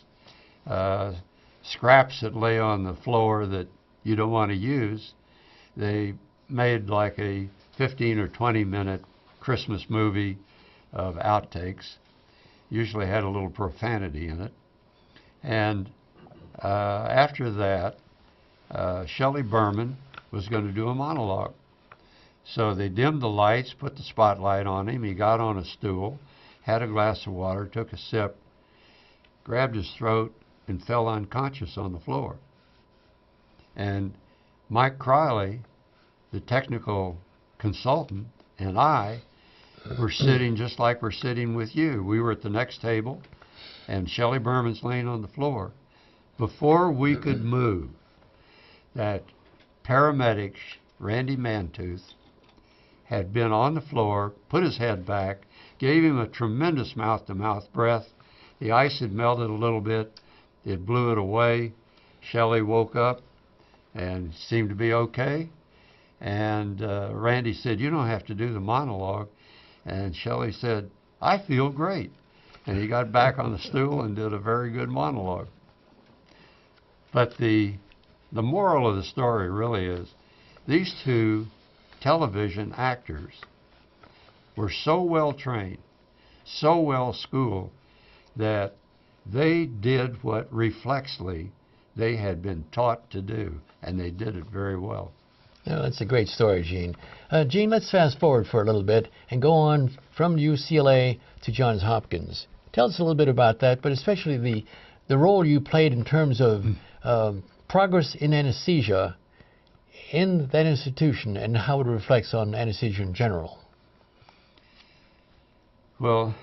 Scraps that lay on the floor that you don't want to use. They made like a 15 or 20 minute Christmas movie of outtakes. Usually had a little profanity in it. And after that, Shelley Berman was going to do a monologue. So they dimmed the lights, put the spotlight on him. He got on a stool, had a glass of water, took a sip, grabbed his throat, and fell unconscious on the floor. And Mike Criley, the technical consultant, and I were sitting just like we're sitting with you. We were at the next table, and Shelley Berman's laying on the floor. Before we could move, that paramedic, Randy Mantooth, had been on the floor, put his head back, gave him a tremendous mouth-to-mouth breath. The ice had melted a little bit. It blew it away. Shelley woke up and seemed to be okay. And Randy said, "You don't have to do the monologue." And Shelley said, "I feel great." And he got back on the stool and did a very good monologue. But the moral of the story really is these two television actors were so well trained, so well schooled, that they did what reflexly they had been taught to do, and they did it very well. Oh, that's a great story, Gene. Gene, let's fast forward for a little bit and go on from UCLA to Johns Hopkins. Tell us a little bit about that, but especially the role you played in terms of progress in anesthesia in that institution and how it reflects on anesthesia in general. Well,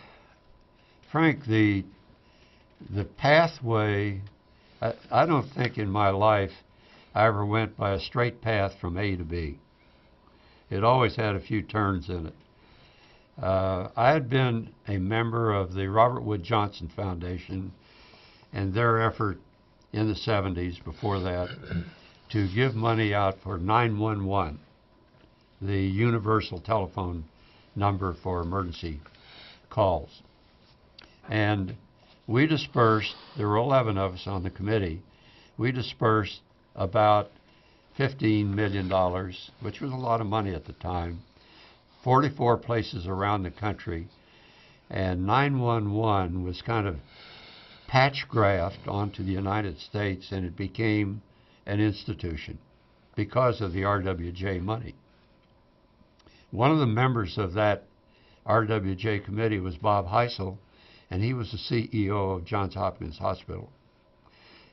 Frank, the pathway, I don't think in my life I ever went by a straight path from A to B. It always had a few turns in it. I had been a member of the Robert Wood Johnson Foundation and their effort in the 70s, before that, to give money out for 911, the universal telephone number for emergency calls. And we dispersed, there were 11 of us on the committee, we dispersed about $15 million, which was a lot of money at the time, 44 places around the country, and 911 was kind of patch graphed onto the United States, and it became an institution because of the RWJ money. One of the members of that RWJ committee was Bob Heisel, and he was the CEO of Johns Hopkins Hospital.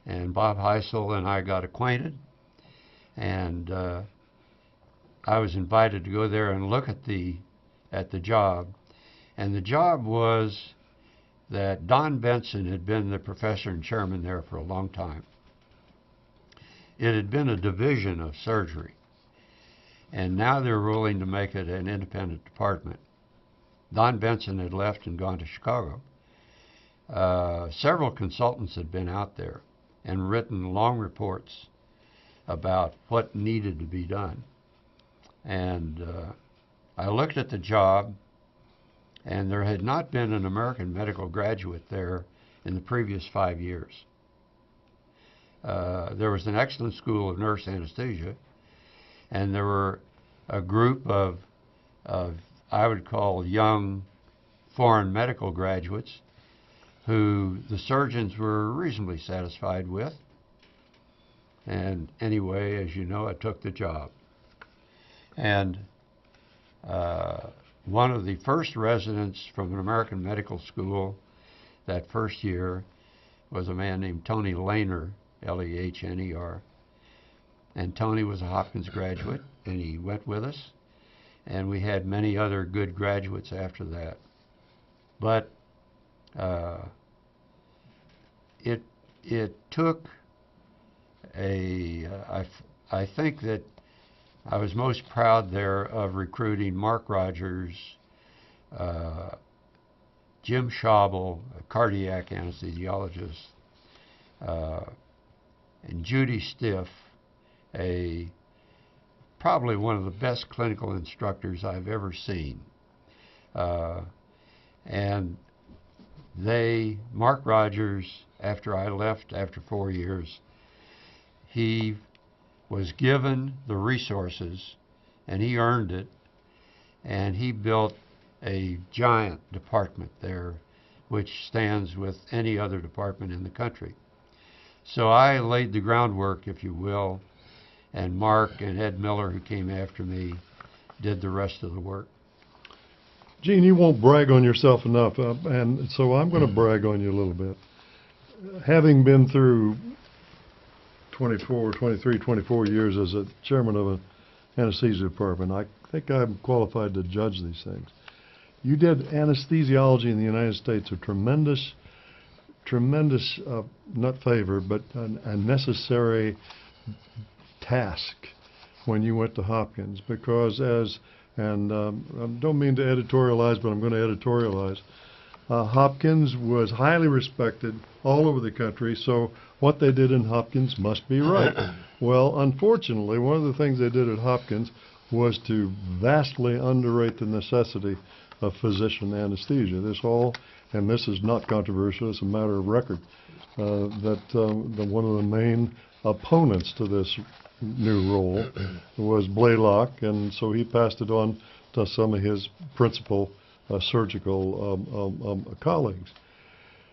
And Bob Heisel and I got acquainted, and I was invited to go there and look at the job. And the job was that Don Benson had been the professor and chairman there for a long time. It had been a division of surgery, and now they're willing to make it an independent department. Don Benson had left and gone to Chicago. Several consultants had been out there and written long reports about what needed to be done. And I looked at the job, and there had not been an American medical graduate there in the previous 5 years. There was an excellent school of nurse anesthesia, and there were a group of I would call young foreign medical graduates who the surgeons were reasonably satisfied with. And anyway, as you know, I took the job. And one of the first residents from an American medical school that first year was a man named Tony Lehner, Lehner. And Tony was a Hopkins graduate, and he went with us. And we had many other good graduates after that. But it took I think that I was most proud there of recruiting Mark Rogers, Jim Schaubel, a cardiac anesthesiologist, and Judy Stiff, probably one of the best clinical instructors I've ever seen. And Mark Rogers, after I left after 4 years, he was given the resources, and he earned it, and he built a giant department there, which stands with any other department in the country. So I laid the groundwork, if you will, and Mark and Ed Miller, who came after me, did the rest of the work. Gene, you won't brag on yourself enough, and so I'm going to brag on you a little bit. Having been through 24 years as a chairman of an anesthesia department, I think I'm qualified to judge these things. You did anesthesiology in the United States, a tremendous, not favor, but a necessary task when you went to Hopkins, because and I don't mean to editorialize, but I'm going to editorialize. Hopkins was highly respected all over the country, so what they did in Hopkins must be right. Well, unfortunately, one of the things they did at Hopkins was to vastly underrate the necessity of physician anesthesia. And this is not controversial, it's a matter of record, that one of the main opponents to this new role was Blaylock, and so he passed it on to some of his principal surgical colleagues.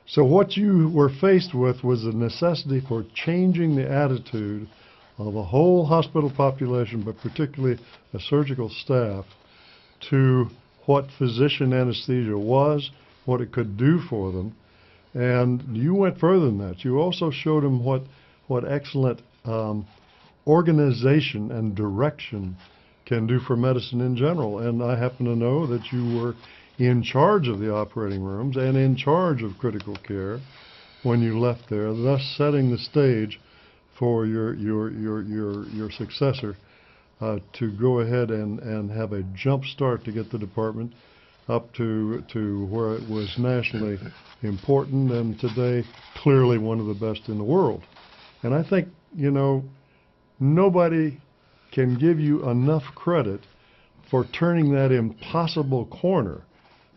So what you were faced with was the necessity for changing the attitude of the whole hospital population, but particularly the surgical staff, to what physician anesthesia was, what it could do for them. And you went further than that. You also showed them what excellent organization and direction can do for medicine in general. And I happen to know that you were in charge of the operating rooms and in charge of critical care when you left there, thus setting the stage for your successor to go ahead and have a jump start to get the department up to where it was nationally important, and today clearly one of the best in the world. And I think, nobody can give you enough credit for turning that impossible corner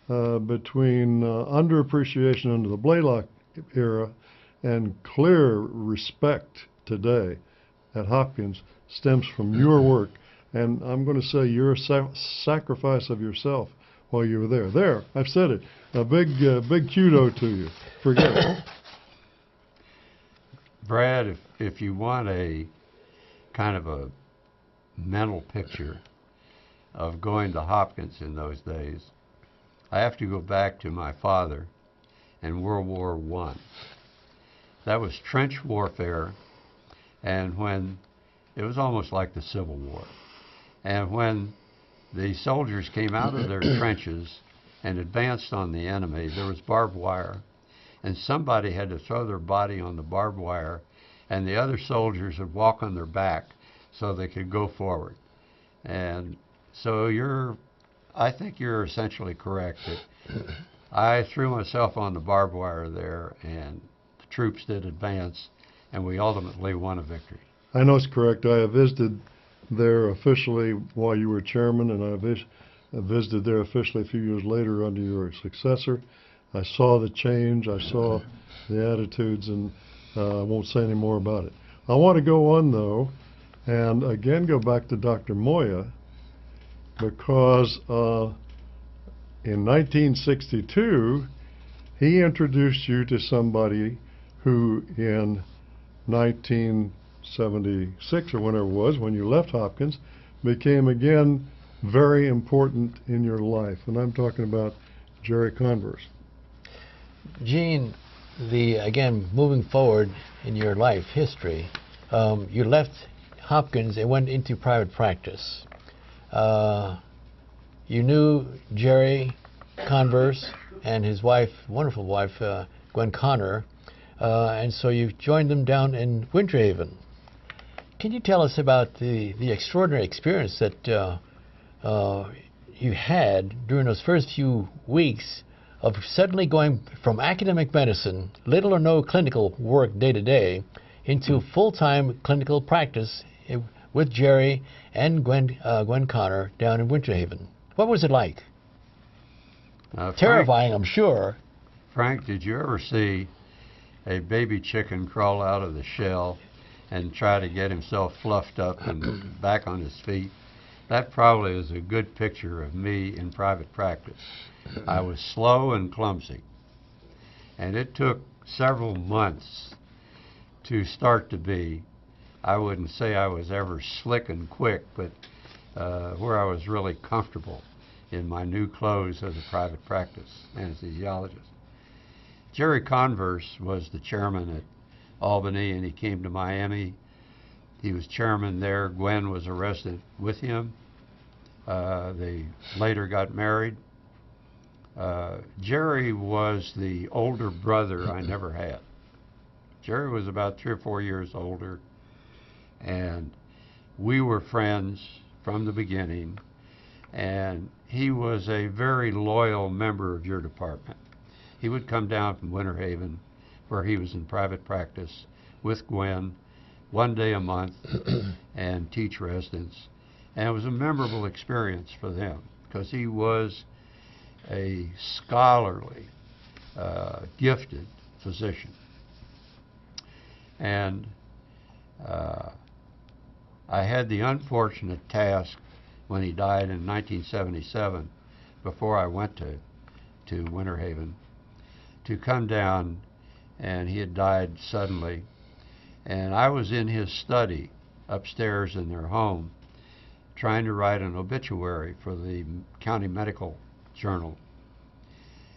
between underappreciation under the Blaylock era and clear respect today at Hopkins stems from your work. And I'm going to say your sacrifice of yourself while you were there. There, I've said it. A big kudo to you. Forget it. Brad, if you want a kind of a mental picture of going to Hopkins in those days, I have to go back to my father in World War I. That was trench warfare, and when it was almost like the Civil War. And when the soldiers came out of their trenches and advanced on the enemy, there was barbed wire, and somebody had to throw their body on the barbed wire, and the other soldiers would walk on their back so they could go forward. And so I think you're essentially correct that I threw myself on the barbed wire there, and the troops did advance, and we ultimately won a victory. I know it's correct. I have visited there officially while you were chairman, and I visited there officially a few years later under your successor. I saw the change. I saw the attitudes, and I won't say any more about it. I want to go on, though, and again go back to Dr. Moya, because in 1962, he introduced you to somebody who in 1976 or whenever it was, when you left Hopkins, became again very important in your life. And I'm talking about Jerry Converse. Gene, again, moving forward in your life history, you left Hopkins and went into private practice. You knew Jerry Converse and his wife, wonderful wife, Gwen Connor, and so you joined them down in Winter Haven. Can you tell us about the extraordinary experience that you had during those first few weeks of suddenly going from academic medicine, little or no clinical work day to day, into full-time clinical practice with Jerry and Gwen Connor down in Winter Haven? What was it like? Terrifying, I'm sure. Frank, did you ever see a baby chicken crawl out of the shell and try to get himself fluffed up and back on his feet? That probably is a good picture of me in private practice. I was slow and clumsy, and it took several months to start to be. I wouldn't say I was ever slick and quick, but where I was really comfortable in my new clothes as a private practice anesthesiologist. Jerry Converse was the chairman at Albany, and he came to Miami. He was chairman there. Gwen was a resident with him. They later got married. Jerry was the older brother I never had. Jerry was about 3 or 4 years older, and we were friends from the beginning, and he was a very loyal member of your department. He would come down from Winter Haven, where he was in private practice, with Gwen, 1 day a month, and teach residents. And it was a memorable experience for them, because he was a scholarly, gifted physician. And I had the unfortunate task when he died in 1977, before I went to Winter Haven, to come down, and he had died suddenly. And I was in his study upstairs in their home, trying to write an obituary for the county medical journal.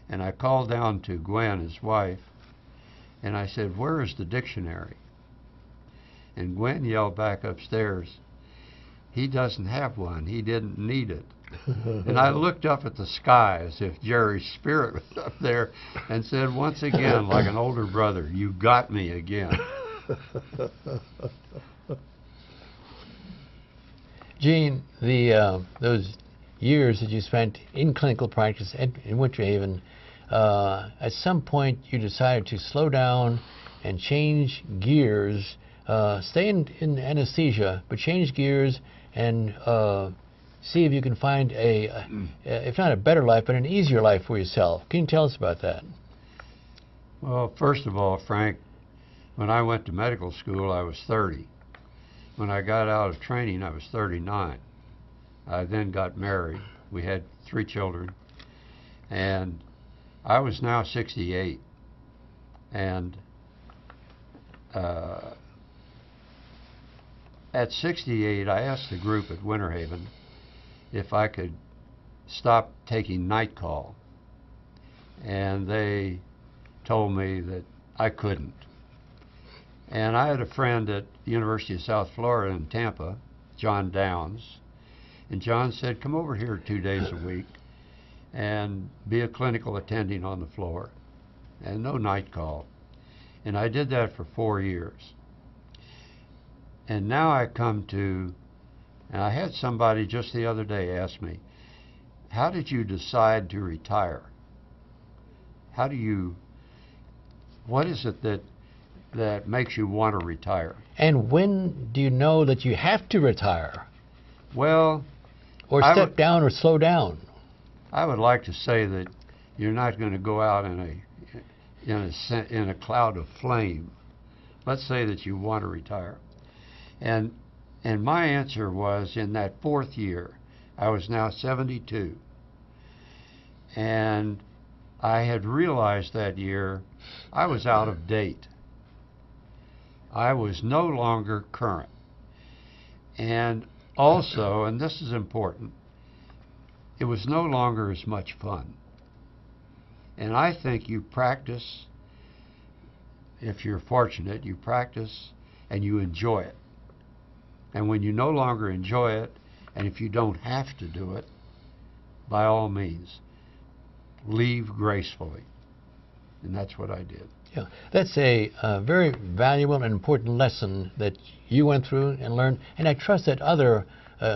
And I called down to Gwen, his wife, and I said, "Where is the dictionary?" And Gwen yelled back upstairs, "He doesn't have one. He didn't need it." And I looked up at the sky as if Jerry's spirit was up there and said once again, like an older brother, "You got me again." Gene, those years that you spent in clinical practice in Winter Haven, at some point you decided to slow down and change gears, stay in anesthesia, but change gears and see if you can find if not a better life, but an easier life for yourself. Can you tell us about that? Well, first of all, Frank, when I went to medical school, I was 30. When I got out of training, I was 39. I then got married. We had 3 children. And I was now 68. And at 68, I asked the group at Winter Haven if I could stop taking night call. And they told me that I couldn't. And I had a friend at the University of South Florida in Tampa, John Downs, and John said, "Come over here 2 days a week and be a clinical attending on the floor, and no night call." And I did that for 4 years. And now I come to, and I had somebody just the other day ask me, "How did you decide to retire? What is it that makes you want to retire?" And when do you know that you have to retire? Well, or step down or slow down? I would like to say that you're not going to go out in a cloud of flame. Let's say that you want to retire. And my answer was, in that 4th year, I was now 72. And I had realized that year I was out of date. I was no longer current. And also, and this is important, it was no longer as much fun. And I think you practice, if you're fortunate, you practice and you enjoy it. And when you no longer enjoy it, and if you don't have to do it, by all means, leave gracefully. And that's what I did. Yeah, that's a very valuable and important lesson that you went through and learned. And I trust that other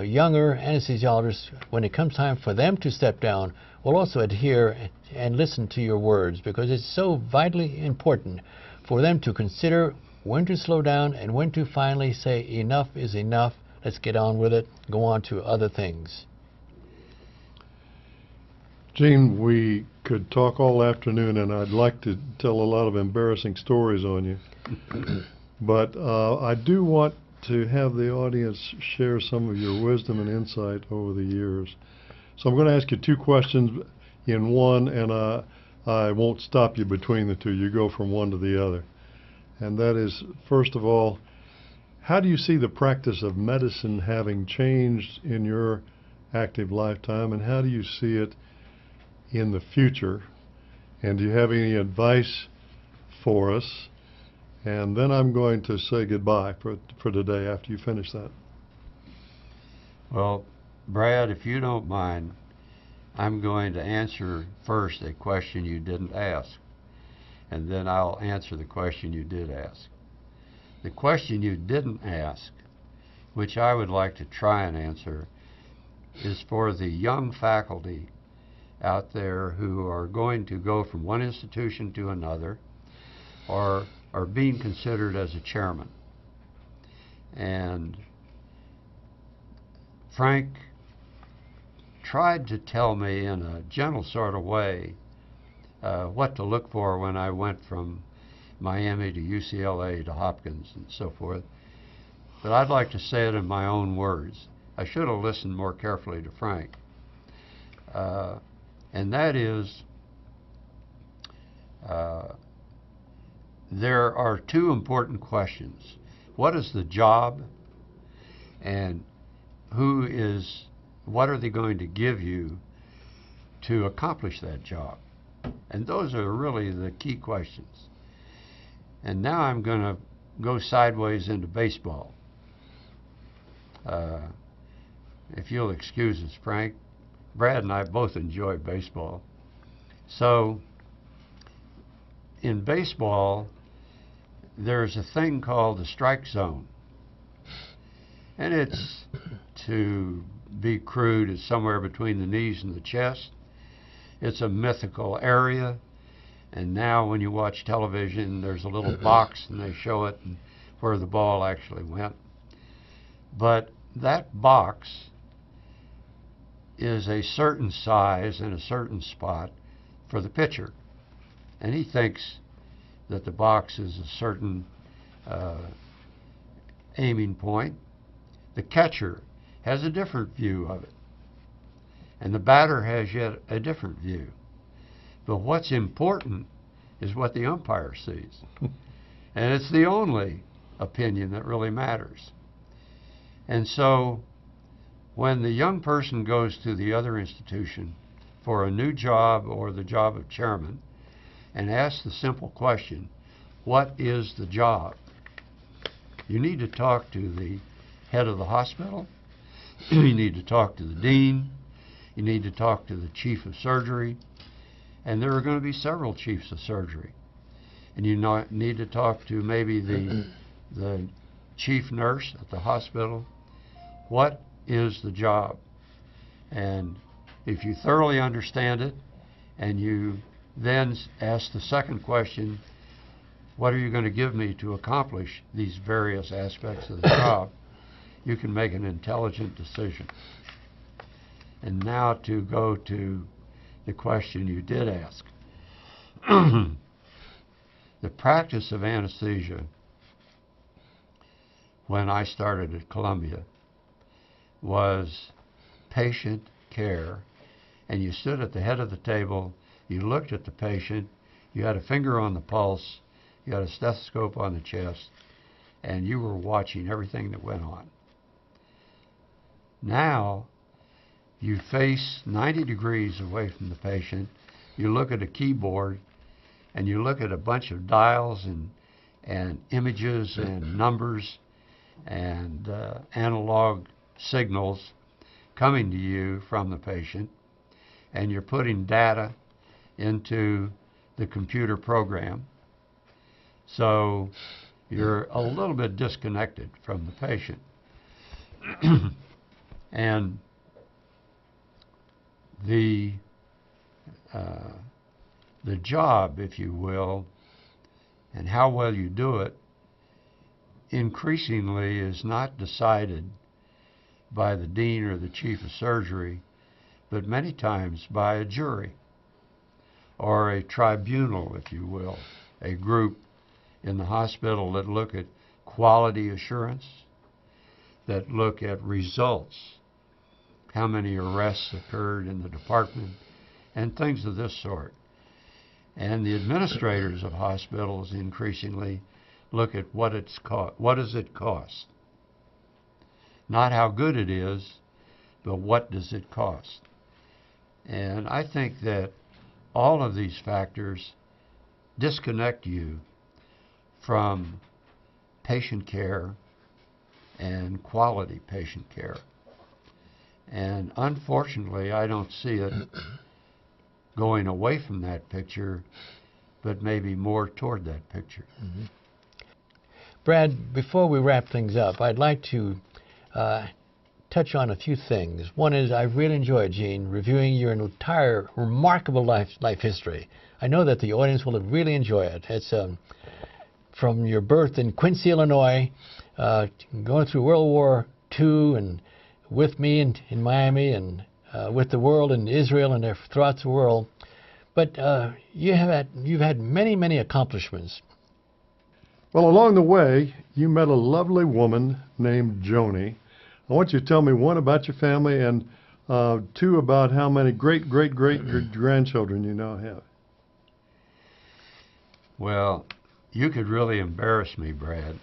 younger anesthesiologists, when it comes time for them to step down, will also adhere and listen to your words, because it's so vitally important for them to consider when to slow down and when to finally say enough is enough, let's get on with it, go on to other things. Gene, we could talk all afternoon, and I'd like to tell a lot of embarrassing stories on you. But I do want to have the audience share some of your wisdom and insight over the years. So I'm going to ask you 2 questions in one, and I won't stop you between the 2. You go from one to the other. And that is, first of all, how do you see the practice of medicine having changed in your active lifetime, and how do you see it in the future? And do you have any advice for us? And then I'm going to say goodbye for today after you finish that. Well, Brad, if you don't mind, I'm going to answer first a question you didn't ask, and then I'll answer the question you did ask. The question you didn't ask, which I would like to try and answer, is for the young faculty out there who are going to go from one institution to another or are being considered as a chairman. And Frank tried to tell me in a gentle sort of way what to look for when I went from Miami to UCLA to Hopkins and so forth. But I'd like to say it in my own words. I should have listened more carefully to Frank. And that is, there are two important questions. What is the job, and what are they going to give you to accomplish that job? And those are really the key questions. And now I'm going to go sideways into baseball. If you'll excuse us, Frank, Brad and I both enjoy baseball. So in baseball, there's a thing called the strike zone. And it's, to be crude, it's somewhere between the knees and the chest. It's a mythical area. And now when you watch television, there's a little box and they show it and where the ball actually went. But that box is a certain size and a certain spot for the pitcher. And he thinks that the box is a certain aiming point. The catcher has a different view of it. And the batter has yet a different view. But what's important is what the umpire sees. And it's the only opinion that really matters. And so when the young person goes to the other institution for a new job or the job of chairman and asks the simple question, what is the job? You need to talk to the head of the hospital. You need to talk to the dean. You need to talk to the chief of surgery. And there are going to be several chiefs of surgery. And you need to talk to maybe the chief nurse at the hospital. What is the job? And if you thoroughly understand it, and you then ask the second question, what are you going to give me to accomplish these various aspects of the job, you can make an intelligent decision. And now to go to the question you did ask. The practice of anesthesia, when I started at Columbia, was patient care. And you stood at the head of the table, you looked at the patient, you had a finger on the pulse, you had a stethoscope on the chest, and you were watching everything that went on. Now, you face 90 degrees away from the patient, you look at a keyboard, and you look at a bunch of dials and images and numbers and analog signals coming to you from the patient, and you're putting data into the computer program. So you're a little bit disconnected from the patient. And the job, if you will, and how well you do it, increasingly is not decided by the dean or the chief of surgery, but many times by a jury or a tribunal, if you will, a group in the hospital that look at quality assurance, that look at results, how many arrests occurred in the department, and things of this sort. And the administrators of hospitals increasingly look at what does it cost. Not how good it is, but what does it cost. And I think that all of these factors disconnect you from patient care and quality patient care. And unfortunately, I don't see it going away from that picture, but maybe more toward that picture. Mm-hmm. Brad, before we wrap things up, I'd like to touch on a few things. One is I've really enjoyed, Gene, reviewing your entire remarkable life history. I know that the audience will really enjoy it. It's from your birth in Quincy, Illinois, going through World War II, and with me in Miami, and with the world in Israel and throughout the world. But you've had many, many accomplishments. Well, along the way, you met a lovely woman named Joni. I want you to tell me, one, about your family, and two, about how many great-great-great-grandchildren you now have. Well, you could really embarrass me, Brad,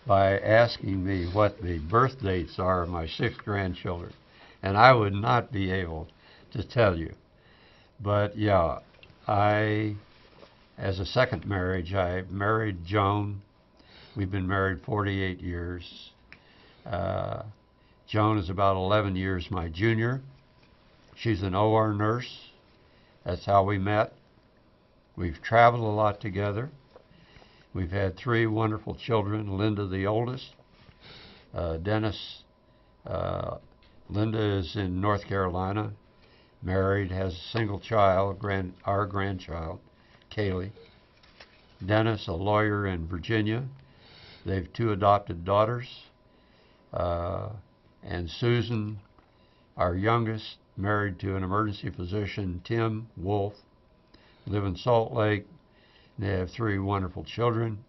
by asking me what the birth dates are of my 6 grandchildren, and I would not be able to tell you. But yeah, as a second marriage, I married Joan. We've been married 48 years. Joan is about 11 years my junior. She's an OR nurse. That's how we met. We've traveled a lot together. We've had 3 wonderful children. Linda, the oldest. Dennis. Linda is in North Carolina, married, has a single child, our grandchild, Kaylee. Dennis, a lawyer in Virginia. They've 2 adopted daughters. And Susan, our youngest, married to an emergency physician, Tim Wolf, live in Salt Lake. They have 3 wonderful children,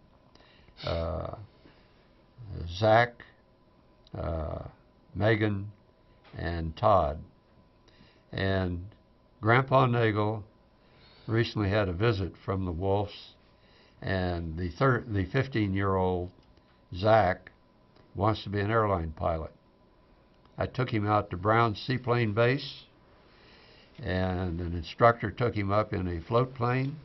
Zach, Megan, and Todd. And Grandpa Nagel recently had a visit from the Wolfs, and the 15-year-old Zach wants to be an airline pilot. I took him out to Brown Seaplane Base, and an instructor took him up in a float plane,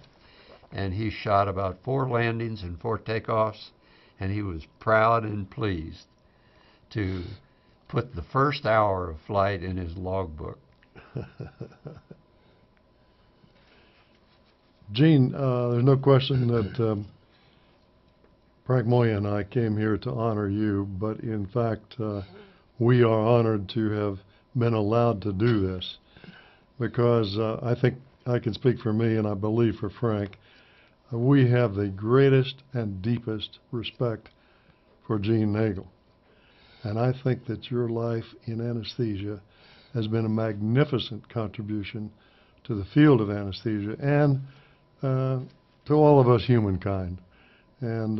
and he shot about 4 landings and 4 takeoffs, and he was proud and pleased to put the first hour of flight in his logbook. Gene, there's no question that Frank Moya and I came here to honor you, but in fact, we are honored to have been allowed to do this, because I think I can speak for me, and I believe for Frank, we have the greatest and deepest respect for Gene Nagel. And I think that your life in anesthesia has been a magnificent contribution to the field of anesthesia and to all of us humankind. And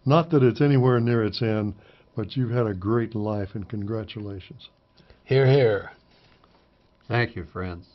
not that it's anywhere near its end, but you've had a great life, and congratulations. Hear, hear. Thank you, friends.